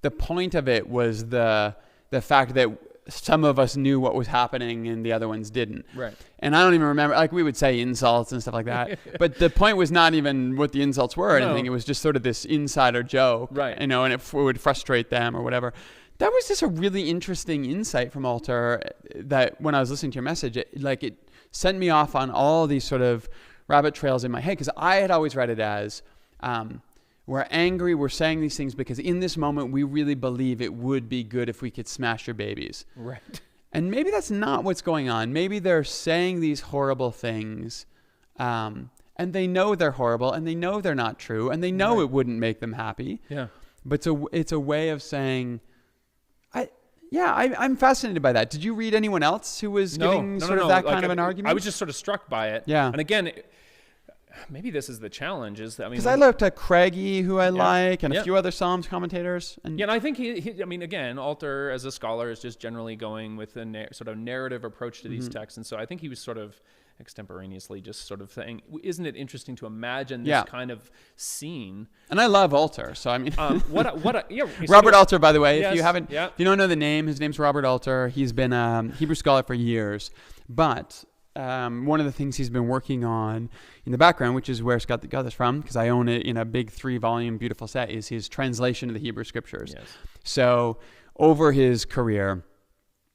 the point of it was the fact that some of us knew what was happening and the other ones didn't. Right. And I don't even remember, like we would say insults and stuff like that. But the point was not even what the insults were or anything. It was just sort of this insider joke, right? And it would frustrate them or whatever. That was just a really interesting insight from Alter that when I was listening to your message, it sent me off on all these sort of rabbit trails in my head, because I had always read it as we're angry, we're saying these things because in this moment we really believe it would be good if we could smash your babies. Right. And maybe that's not what's going on. Maybe they're saying these horrible things and they know they're horrible and they know they're not true and they know it wouldn't make them happy. Yeah. But it's a way of saying... I'm fascinated by that. Did you read anyone else who was giving that kind of an argument? I was just sort of struck by it. Yeah. And again, maybe this is the challenge. Because I looked at Craigie, who I like, and a few other Psalms commentators. And I think again, Alter as a scholar is just generally going with a sort of narrative approach to these texts, and so I think he was sort of extemporaneously just sort of saying, isn't it interesting to imagine this kind of scene? And I love Alter, so I mean, Robert Alter, by the way, yes, if you don't know the name, his name's Robert Alter. He's been a Hebrew scholar for years, but one of the things he's been working on in the background, which is where Scott got this from, because I own it in a big 3-volume beautiful set, is his translation of the Hebrew Scriptures. Yes. So over his career,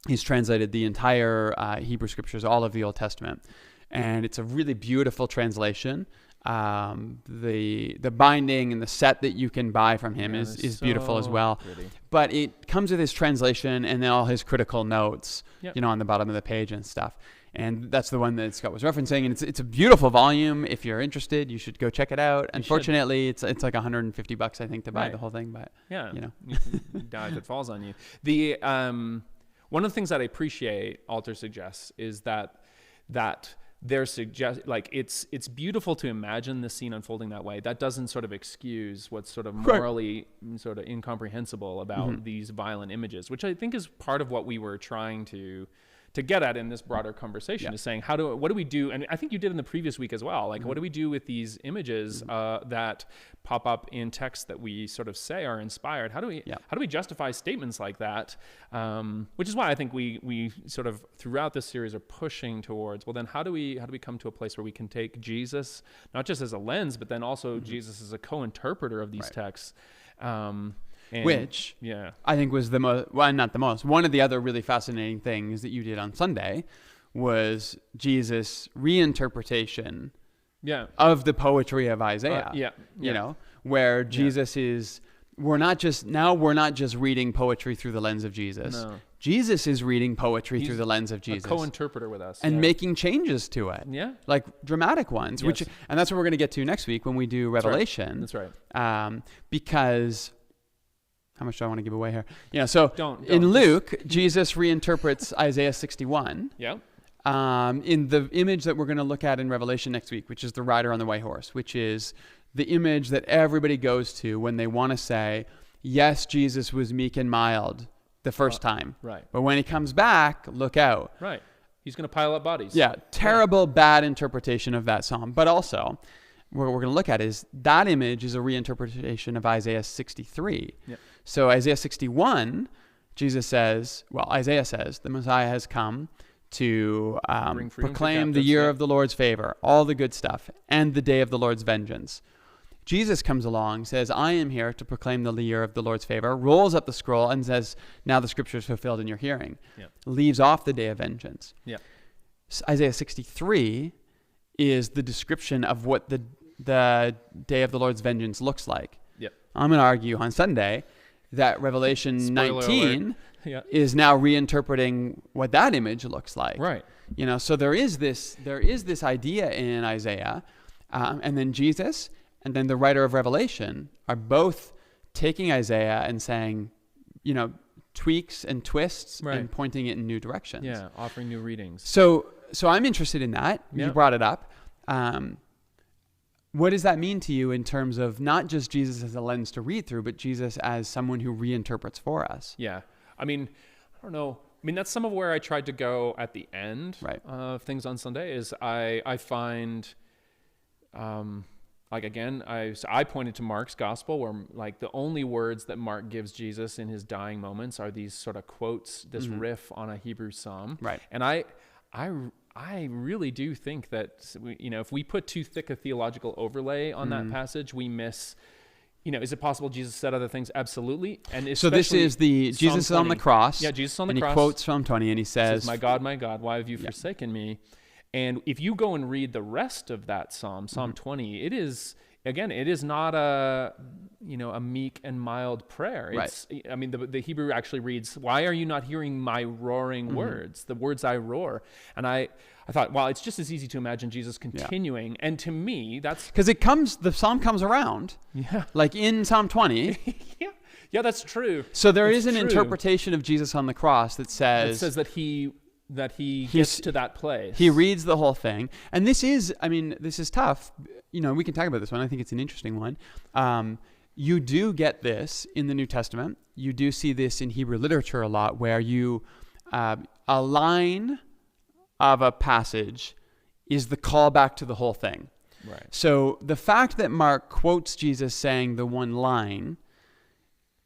he's translated the entire Hebrew Scriptures, all of the Old Testament. And it's a really beautiful translation. The binding and the set that you can buy from him is so beautiful as well. Pretty. But it comes with his translation and then all his critical notes, on the bottom of the page and stuff. And that's the one that Scott was referencing. And it's a beautiful volume. If you're interested, you should go check it out. Unfortunately, it's like $150, I think, to buy the whole thing. But you can die if it falls on you. The one of the things that I appreciate Alter suggests is that it's beautiful to imagine the scene unfolding that way. That doesn't sort of excuse what's sort of morally sort of incomprehensible about these violent images, which I think is part of what we were trying to get at in this broader conversation, is saying what do we do? And I think you did in the previous week as well. Like, what do we do with these images that pop up in texts that we sort of say are inspired? How do we justify statements like that? Which is why I think we sort of throughout this series are pushing towards, well, then how do we come to a place where we can take Jesus not just as a lens, but then also Jesus as a co-interpreter of these texts. Which I think was one of the other really fascinating things that you did on Sunday was Jesus' reinterpretation of the poetry of Isaiah. Where Jesus is, we're not just reading poetry through the lens of Jesus. No. Jesus is reading poetry through the lens of Jesus. A co-interpreter with us. And making changes to it. Yeah. Like dramatic ones. Yes. And that's what we're going to get to next week when we do Revelation. That's right. Because... how much do I want to give away here? Don't. In Luke, Jesus reinterprets Isaiah 61. Yeah. In the image that we're going to look at in Revelation next week, which is the rider on the white horse, which is the image that everybody goes to when they want to say, yes, Jesus was meek and mild the first time. Right. But when he comes back, look out. Right. He's going to pile up bodies. Yeah. Terrible, bad interpretation of that psalm. But also, what we're going to look at is that image is a reinterpretation of Isaiah 63. Yeah. So Isaiah 61, Isaiah says, the Messiah has come to proclaim the year of the Lord's favor, all the good stuff, and the day of the Lord's vengeance. Jesus comes along, says, I am here to proclaim the year of the Lord's favor, rolls up the scroll and says, now the scripture is fulfilled in your hearing. Yeah. Leaves off the day of vengeance. Yeah. Isaiah 63 is the description of what the day of the Lord's vengeance looks like. Yeah. I'm going to argue on Sunday that Revelation 19 is now reinterpreting what that image looks like. Right. So there is this idea in Isaiah, and then Jesus, and then the writer of Revelation are both taking Isaiah and saying, tweaks and twists and pointing it in new directions. Yeah, offering new readings. So I'm interested in that. You brought it up. What does that mean to you in terms of not just Jesus as a lens to read through, but Jesus as someone who reinterprets for us? Yeah. I don't know. That's some of where I tried to go at the end of things on Sunday is I find like again, I pointed to Mark's gospel where like the only words that Mark gives Jesus in his dying moments are these sort of quotes, this riff on a Hebrew psalm. Right. And I really do think that if we put too thick a theological overlay on that passage, we miss. Is it possible Jesus said other things? Absolutely. And so this is the Jesus on the cross. Yeah, Jesus on the cross. And he quotes Psalm 20 and he says, "My God, why have you forsaken me?" And if you go and read the rest of that Psalm 20, it is not a meek and mild prayer. It's, right. I mean, the Hebrew actually reads, "Why are you not hearing my roaring words, the words I roar?" And I thought, well, it's just as easy to imagine Jesus continuing. Yeah. And to me, that's because the Psalm comes around. Yeah. Like in Psalm 20. Yeah, that's true. So there is an interpretation of Jesus on the cross that says that he gets to that place. He reads the whole thing. And this is tough. We can talk about this one. I think it's an interesting one. You do get this in the New Testament. You do see this in Hebrew literature a lot, where a line of a passage is the callback to the whole thing. Right. So the fact that Mark quotes Jesus saying the one line,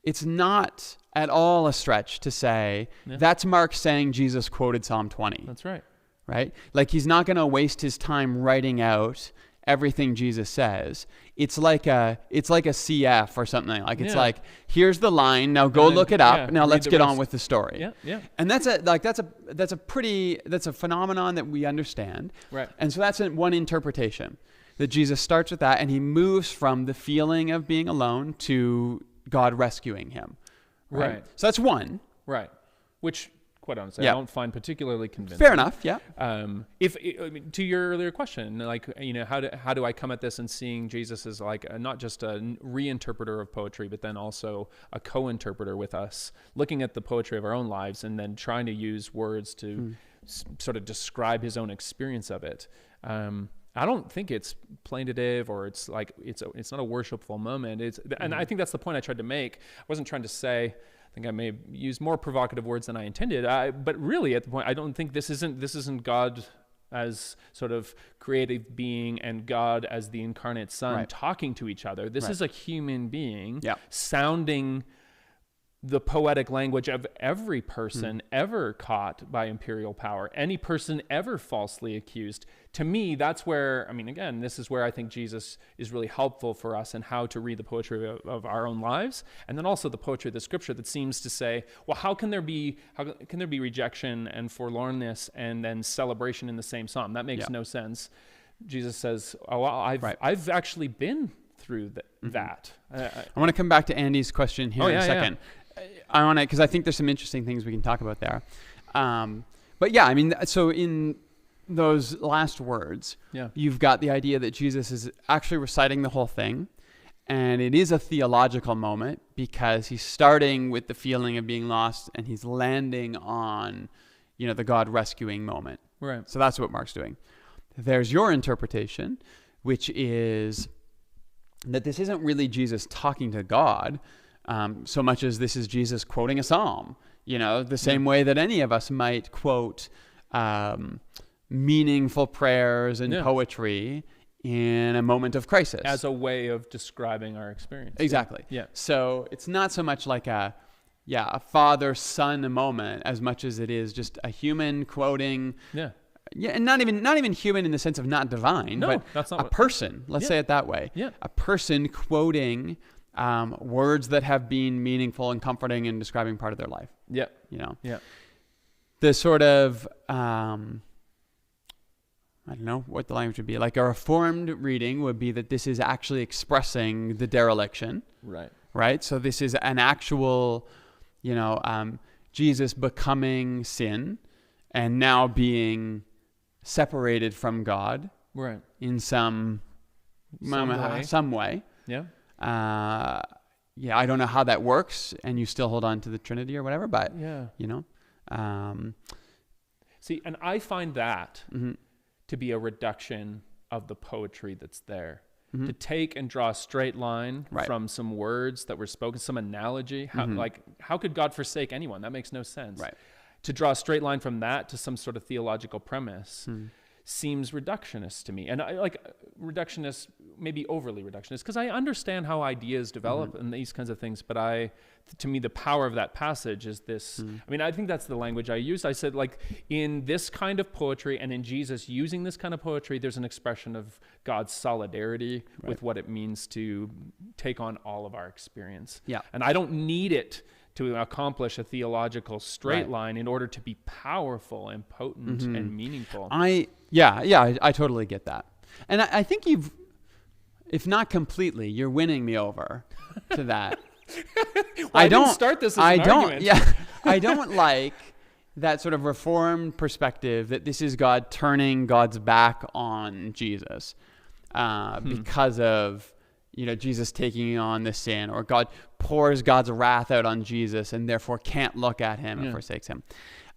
it's not at all a stretch to say that's Mark saying Jesus quoted Psalm 20. That's right. Right? Like he's not going to waste his time writing out everything Jesus says. It's like a CF or something. Like it's like, here's the line. Now go look it up. Now let's get on with the story. Yeah, yeah. And that's a phenomenon that we understand. Right. And so that's one interpretation, that Jesus starts with that and he moves from the feeling of being alone to God rescuing him. Right. So that's one. Right. Which, quite honestly, I don't find particularly convincing. Fair enough. Yeah. To your earlier question, like, how do I come at this and seeing Jesus as like not just a reinterpreter of poetry, but then also a co-interpreter with us, looking at the poetry of our own lives and then trying to use words to sort of describe his own experience of it. I don't think it's plaintive or it's like it's not a worshipful moment. And I think that's the point I tried to make. I wasn't trying to say. I think I may use more provocative words than I intended. But really, at the point, I don't think this isn't God as sort of creative being and God as the incarnate Son talking to each other. This is a human being sounding the poetic language of every person ever caught by imperial power, any person ever falsely accused. To me, that's where, again, this is where I think Jesus is really helpful for us in how to read the poetry of our own lives, and then also the poetry of the scripture that seems to say, well, how can there be rejection and forlornness and then celebration in the same psalm? That makes no sense. Jesus says, oh, well, I've actually been through that. I want to come back to Andy's question here in a second. Yeah. I want to, because I think there's some interesting things we can talk about there. But yeah, so in those last words, you've got the idea that Jesus is actually reciting the whole thing. And it is a theological moment because he's starting with the feeling of being lost and he's landing on, the God rescuing moment. Right. So that's what Mark's doing. There's your interpretation, which is that this isn't really Jesus talking to God, so much as this is Jesus quoting a psalm, the same way that any of us might quote meaningful prayers and poetry in a moment of crisis. As a way of describing our experience. Exactly. Yeah. So it's not so much like a father-son moment as much as it is just a human quoting. Yeah. Yeah, and not even human in the sense of not divine, but that's not a person. Let's say it that way. Yeah. A person quoting words that have been meaningful and comforting and describing part of their life. Yeah. Yeah. The sort of, I don't know what the language would be. Like a reformed reading would be that this is actually expressing the dereliction. Right. So this is an actual, Jesus becoming sin and now being separated from God. Right. In some way. Yeah. I don't know how that works, and you still hold on to the Trinity or whatever, but see, and I find that to be a reduction of the poetry that's there. To take and draw a straight line from some words that were spoken, some analogy. How could God forsake anyone? That makes no sense. Right. To draw a straight line from that to some sort of theological premise seems reductionist to me. And reductionist maybe overly reductionist, because I understand how ideas develop and these kinds of things, but to me, the power of that passage is this. I mean, I think that's the language I used. I said, like, in this kind of poetry and in Jesus using this kind of poetry, there's an expression of God's solidarity with what it means to take on all of our experience. Yeah. And I don't need it to accomplish a theological straight line in order to be powerful and potent and meaningful. I totally get that. And I think if not completely, you're winning me over to that. I didn't start this as an argument. Yeah, I don't like that sort of reformed perspective that this is God turning God's back on Jesus because of, Jesus taking on the sin, or God pours God's wrath out on Jesus and therefore can't look at him and forsakes him.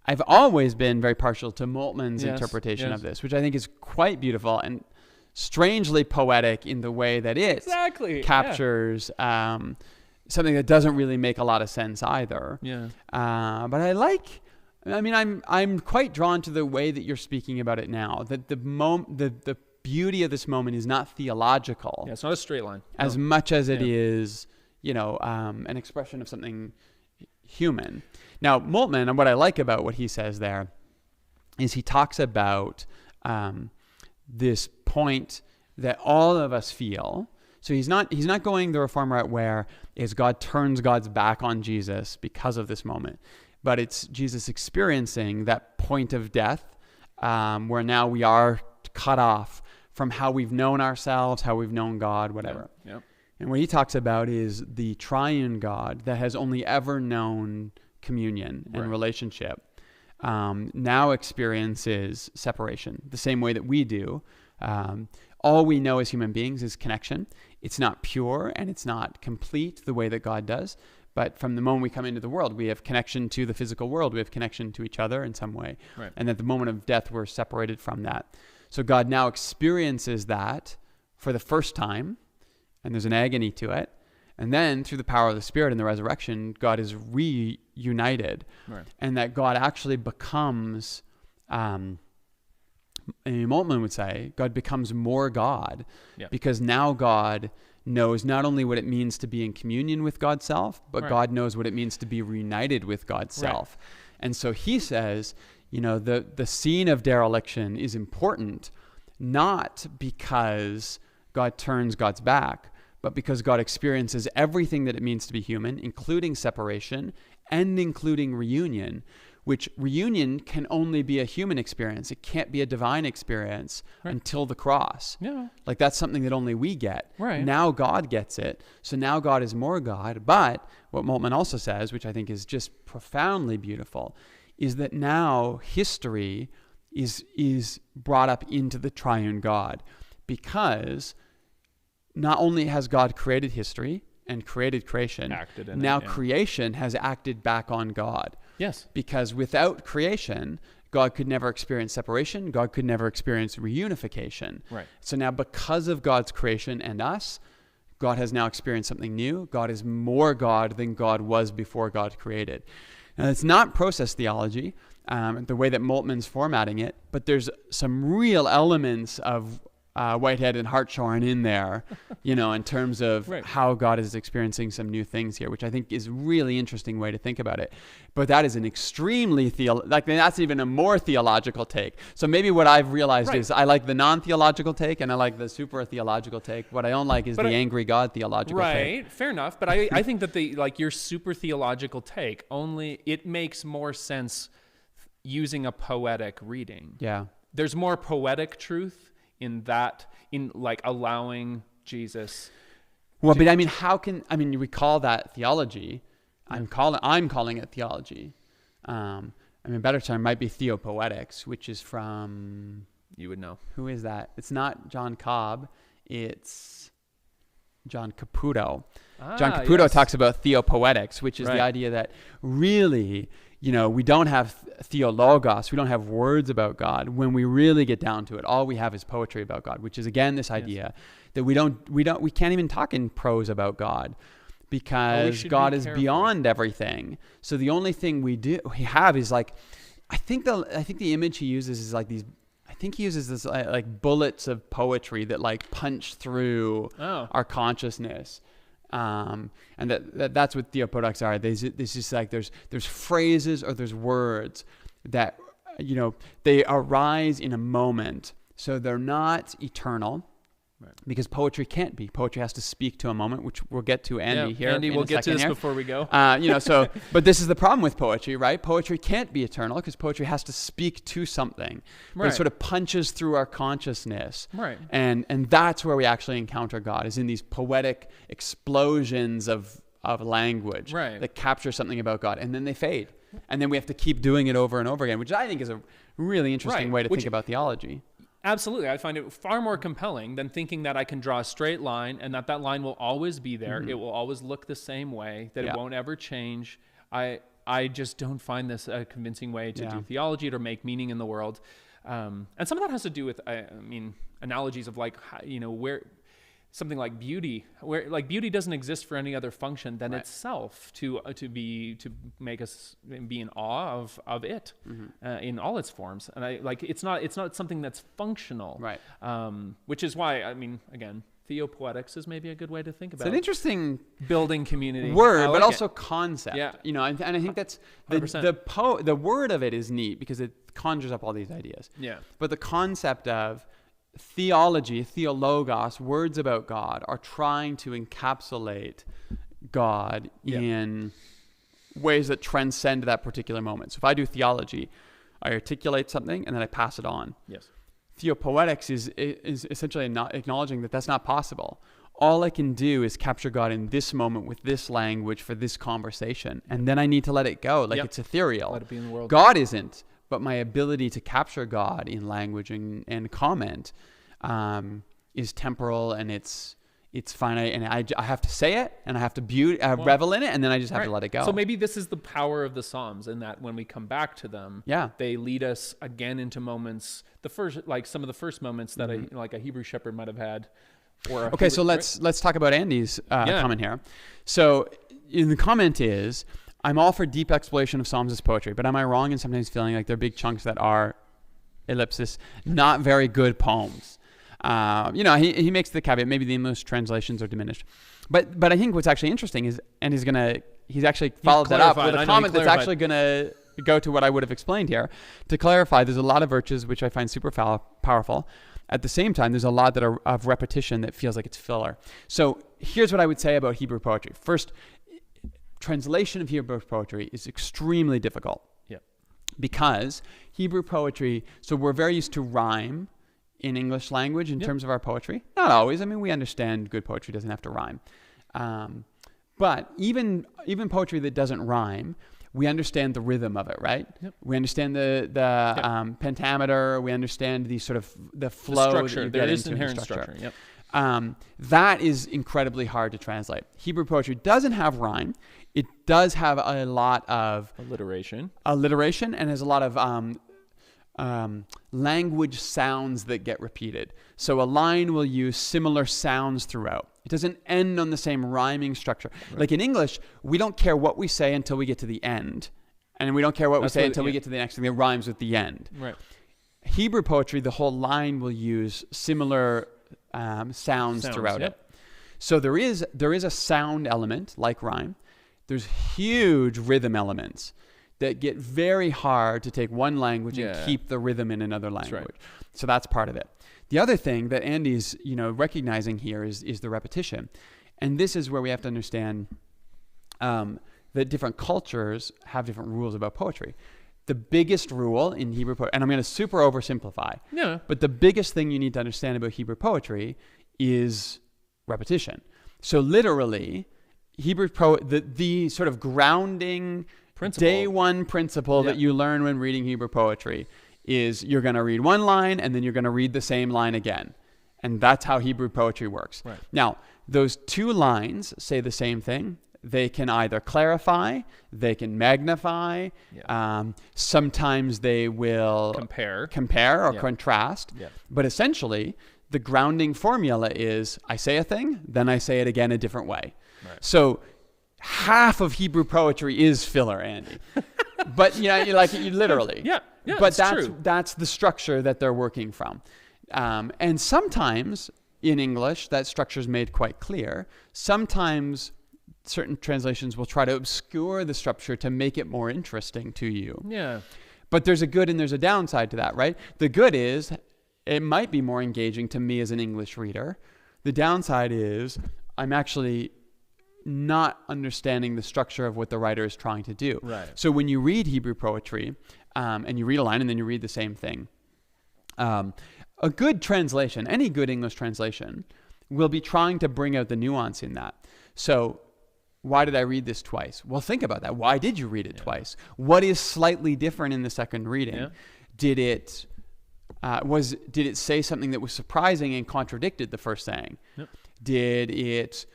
I've always been very partial to Moltmann's interpretation of this, which I think is quite beautiful and strangely poetic in the way that it captures something that doesn't really make a lot of sense either. Yeah. But I'm quite drawn to the way that you're speaking about it now, that the beauty of this moment is not theological. Yeah, it's not a straight line. As much as it is, an expression of something human. Now, Moltmann, and what I like about what he says there is he talks about this point that all of us feel. So he's not going the reform route where is God turns God's back on Jesus because of this moment, but it's Jesus experiencing that point of death where now we are cut off from how we've known ourselves, how we've known God, whatever. Yeah. And what he talks about is the triune God that has only ever known communion and relationship now experiences separation the same way that we do. All we know as human beings is connection. It's not pure and it's not complete the way that God does. But from the moment we come into the world, we have connection to the physical world. We have connection to each other in some way. Right. And at the moment of death, we're separated from that. So God now experiences that for the first time, and there's an agony to it. And then through the power of the Spirit and the resurrection, God is reunited. Right. And that God actually becomes, Moltmann would say, God becomes more God because now God knows not only what it means to be in communion with God's self, but God knows what it means to be reunited with God's self. And so he says, the scene of dereliction is important, not because God turns God's back, but because God experiences everything that it means to be human, including separation and including reunion, which reunion can only be a human experience. It can't be a divine experience until the cross. Yeah. Like that's something that only we get. Right. Now God gets it. So now God is more God. But what Moltmann also says, which I think is just profoundly beautiful, is that now history is brought up into the triune God, because not only has God created history and created creation, creation has acted back on God. Yes. Because without creation, God could never experience separation. God could never experience reunification. Right. So now because of God's creation and us, God has now experienced something new. God is more God than God was before God created. Now, it's not process theology, the way that Moltmann's formatting it, but there's some real elements of Whitehead and Hartshorne in there, in terms of how God is experiencing some new things here, which I think is a really interesting way to think about it. But that is an extremely that's even a more theological take. So maybe what I've realized is I like the non-theological take and I like the super theological take. What I don't like is the angry God theological take. Right, fair enough. But I think that your super theological take it makes more sense using a poetic reading. Yeah. There's more poetic truth in allowing Jesus. Well, but we call that theology. I'm calling it theology. A better term might be theopoetics, which is from, you would know. Who is that? It's not John Cobb. It's John Caputo. John Caputo talks about theopoetics, which is the idea that really, we don't have theologos, we don't have words about God. When we really get down to it, all we have is poetry about God, which is again this idea that we can't even talk in prose about God, because God is beyond everything. So the only thing we have is I think the image he uses is think he uses this like bullets of poetry that like punch through our consciousness. And that's what theopoetics are. This is like there's phrases or there's words that, you know, they arise in a moment. So they're not eternal. Right. Because poetry can't be. Poetry has to speak to a moment, which we'll get to Andy here. Andy, we'll get to this before we go. You know, so, but this is the problem with poetry, right? Poetry can't be eternal because poetry has to speak to something. But it sort of punches through our consciousness. Right. And that's where we actually encounter God, is in these poetic explosions of language that capture something about God. And then they fade. And then we have to keep doing it over and over again, which I think is a really interesting way to think about theology. Absolutely. I find it far more compelling than thinking that I can draw a straight line and that line will always be there. Mm-hmm. It will always look the same way, that it won't ever change. I just don't find this a convincing way to do theology or make meaning in the world. And some of that has to do with, analogies of like, you know, where something like beauty, where like beauty doesn't exist for any other function than itself to make us be in awe of it in all its forms. And it's not something that's functional, right? Which is why, I mean, again, theopoetics is maybe a good way to think about. It's an interesting building community word, but also concept. Yeah, you know, and I think that's the word of it is neat because it conjures up all these ideas. Yeah, but the concept of theology, theologos, words about God, are trying to encapsulate God in ways that transcend that particular moment. So if I do theology, I articulate something and then I pass it on. Yes. Theopoetics is essentially not acknowledging that that's not possible. All I can do is capture God in this moment with this language for this conversation, and then I need to let it go, like it's ethereal. Let it be in the world. God isn't. But my ability to capture God in language and comment is temporal, and it's finite, and I have to say it, and I have to revel in it, and then I just have to let it go. So maybe this is the power of the Psalms, in that when we come back to them, they lead us again into moments. Some of the first moments that a Hebrew shepherd might have had. So let's talk about Andy's comment here. So in the comment is, I'm all for deep exploration of Psalms as poetry, but am I wrong in sometimes feeling like they're big chunks that are, ellipsis, not very good poems? You know, he makes the caveat, maybe the English translations are diminished. But I think what's actually interesting is, and he's actually followed that up with a comment that's actually going to go to what I would have explained here. To clarify, there's a lot of virtues which I find super powerful. At the same time, there's a lot that are of repetition that feels like it's filler. So here's what I would say about Hebrew poetry. First, translation of Hebrew poetry is extremely difficult. Yeah. Because Hebrew poetry, so we're very used to rhyme in English language in terms of our poetry. Not always. I mean, we understand good poetry doesn't have to rhyme. But even poetry that doesn't rhyme, we understand the rhythm of it, right? Yep. We understand the pentameter. We understand the sort of the flow. The structure. There is inherent structure. Yep. That is incredibly hard to translate. Hebrew poetry doesn't have rhyme. It does have a lot of alliteration, and has a lot of language sounds that get repeated. So a line will use similar sounds throughout. It doesn't end on the same rhyming structure. Right. Like in English, we don't care what we say until we get to the end. And we don't care what we say until we get to the next thing that rhymes with the end. Right. Hebrew poetry, the whole line will use similar sounds throughout it. So there is a sound element like rhyme. There's huge rhythm elements that get very hard to take one language and keep the rhythm in another language. Right. So that's part of it. The other thing that Andy's recognizing here is the repetition. And this is where we have to understand that different cultures have different rules about poetry. The biggest rule in Hebrew poetry, and I'm going to super oversimplify, but the biggest thing you need to understand about Hebrew poetry is repetition. So literally, the sort of grounding day one principle that you learn when reading Hebrew poetry is you're going to read one line and then you're going to read the same line again. And that's how Hebrew poetry works. Right. Now, those two lines say the same thing. They can either clarify, they can magnify, sometimes they will compare or contrast. Yeah. But essentially, the grounding formula is I say a thing, then I say it again a different way. Right. So half of Hebrew poetry is filler, Andy. But you literally. Yeah. But that's true. That's the structure that they're working from. And sometimes in English, that structure is made quite clear. Sometimes certain translations will try to obscure the structure to make it more interesting to you. Yeah. But there's a good and there's a downside to that, right? The good is it might be more engaging to me as an English reader. The downside is I'm actually not understanding the structure of what the writer is trying to do. Right. So when you read Hebrew poetry, and you read a line and then you read the same thing, a good translation, any good English translation, will be trying to bring out the nuance in that. So why did I read this twice? Well, think about that. Why did you read it twice? What is slightly different in the second reading? Yeah. Did it say something that was surprising and contradicted the first saying? Yep. Did it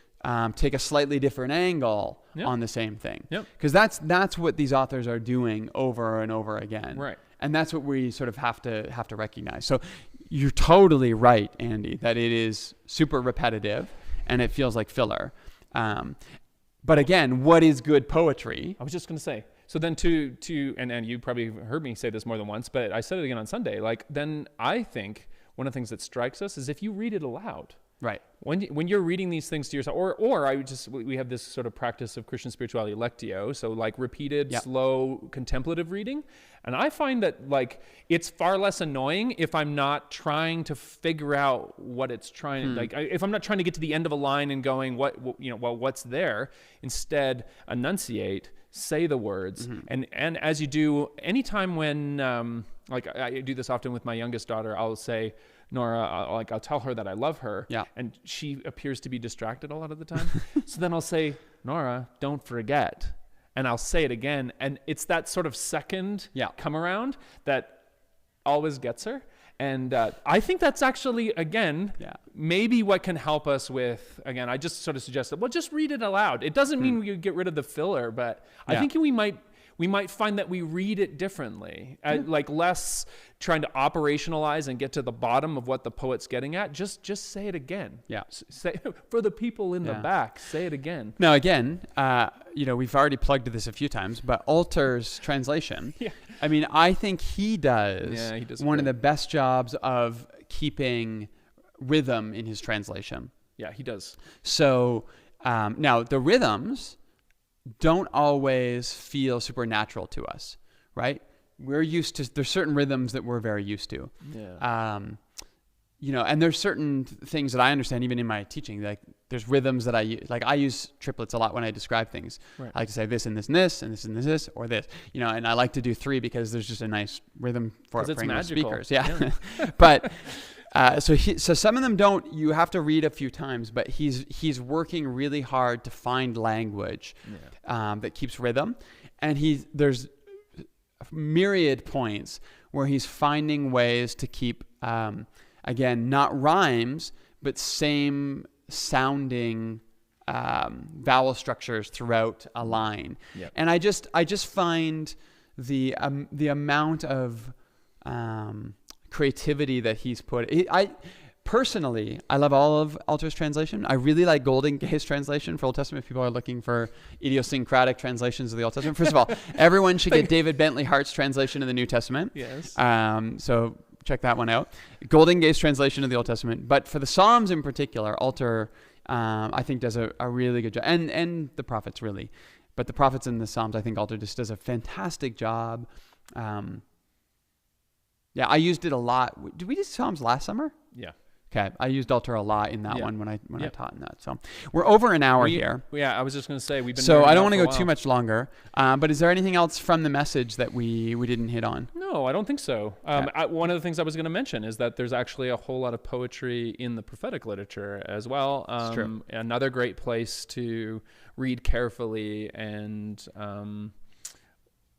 take a slightly different angle on the same thing? Because that's what these authors are doing over and over again. Right. And that's what we sort of have to recognize. So you're totally right, Andy, that it is super repetitive and it feels like filler. But again, what is good poetry? I was just going to say, so then and you probably heard me say this more than once, but I said it again on Sunday, then I think one of the things that strikes us is if you read it aloud. Right. When you're reading these things to yourself, or we have this sort of practice of Christian spirituality, lectio, so repeated, slow, contemplative reading. And I find that it's far less annoying if I'm not trying to figure out what it's trying, if I'm not trying to get to the end of a line and going, what's there? Instead, enunciate, say the words. And as you do, anytime when, I do this often with my youngest daughter, I'll say, Nora, I'll tell her that I love her, and she appears to be distracted a lot of the time. So then I'll say, Nora, don't forget, and I'll say it again, and it's that sort of second come around that always gets her. And I think that's actually, again, maybe what can help us with, again, I just sort of suggested, well, just read it aloud. It doesn't mean we get rid of the filler, but I think we might find that we read it differently, less trying to operationalize and get to the bottom of what the poet's getting at. Just say it again. Yeah. Say for the people in the back. Say it again. Now, again, we've already plugged this a few times, but Alter's translation. I mean, I think he does one of the best jobs of keeping rhythm in his translation. Yeah, he does. So now the rhythms don't always feel supernatural to us, right? We're used to, there's certain rhythms that we're very used to. And there's certain things that I understand even in my teaching, there's rhythms that I use. I use triplets a lot when I describe things. Right. I like to say this and this and this and this and this or this, and I like to do 3 because there's just a nice rhythm for it. It's magical. Speakers. Yeah. But so some of them don't. You have to read a few times, but he's working really hard to find language that keeps rhythm, and there's myriad points where he's finding ways to keep again not rhymes but same sounding vowel structures throughout a line. And I just find the amount of creativity that he's put. Personally, I love all of Alter's translation. I really like Golden Gaze translation for Old Testament. If people are looking for idiosyncratic translations of the Old Testament, first of all, everyone should get David Bentley Hart's translation of the New Testament. Yes. So check that one out. Golden Gaze translation of the Old Testament. But for the Psalms in particular, Alter, I think, does a really good job. And the prophets, really. But the prophets and the Psalms, I think Alter just does a fantastic job. I used it a lot. Did we do Psalms last summer? Yeah. Okay, I used Alter a lot in that one when I taught in that. So we're over an hour here. Yeah, I was just going to say we've been. So I don't want to go too much longer. But is there anything else from the message that we didn't hit on? No, I don't think so. Okay. One of the things I was going to mention is that there's actually a whole lot of poetry in the prophetic literature as well. It's true. Another great place to read carefully and.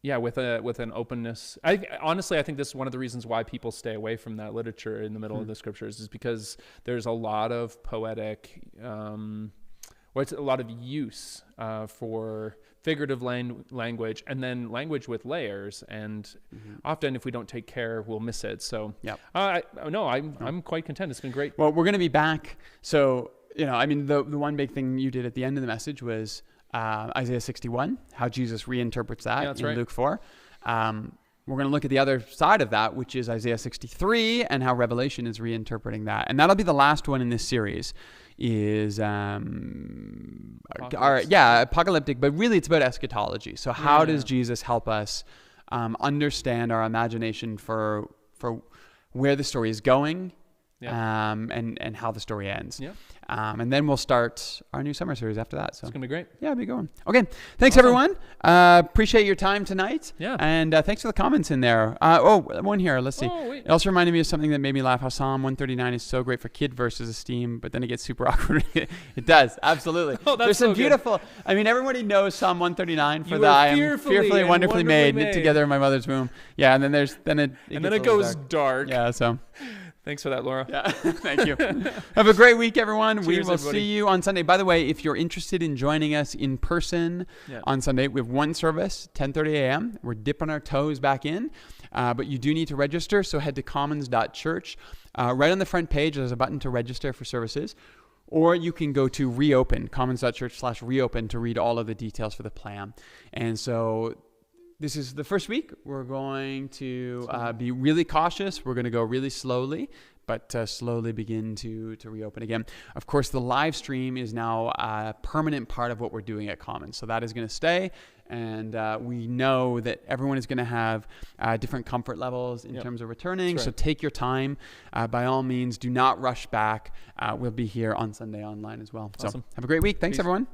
With an openness. Honestly, I think this is one of the reasons why people stay away from that literature in the middle of the scriptures is because there's a lot of poetic, it's a lot of use for figurative language and then language with layers. And often if we don't take care, we'll miss it. So I'm quite content. It's been great. Well, we're going to be back. So, the one big thing you did at the end of the message was Isaiah 61, how Jesus reinterprets that in right. Luke 4. We're going to look at the other side of that, which is Isaiah 63 and how Revelation is reinterpreting that. And that'll be the last one in this series is, apocalyptic, but really it's about eschatology. So how does Jesus help us understand our imagination for where the story is going and how the story ends. Yeah. And then we'll start our new summer series after that. So it's going to be great. Yeah, it'll be going. Okay. Thanks, everyone. Appreciate your time tonight. Yeah. And thanks for the comments in there. One here. Let's see. Oh, wait. It also reminded me of something that made me laugh, how Psalm 139 is so great for kid verses esteem, but then it gets super awkward. It does. Absolutely. Oh, that's There's some so beautiful, I mean, everybody knows Psalm 139 for You the were I am fearfully and wonderfully made, wonderfully knit together in my mother's womb. Yeah. And then it goes dark. Yeah. So. Thanks for that, Laura. Yeah, thank you. Have a great week, everyone. Cheers, We will everybody. see you on Sunday. By the way, if you're interested in joining us in person on Sunday, we have one service, 10:30 a.m. We're dipping our toes back in, but you do need to register, so head to commons.church. Right on the front page, there's a button to register for services, or you can go to Reopen, commons.church/reopen to read all of the details for the plan. And so this is the first week. We're going to be really cautious. We're going to go really slowly, but slowly begin to reopen again. Of course, the live stream is now a permanent part of what we're doing at Commons. So that is going to stay. And we know that everyone is going to have different comfort levels in terms of returning. Right. So take your time. By all means, do not rush back. We'll be here on Sunday online as well. Awesome. So have a great week. Thanks, Peace. everyone.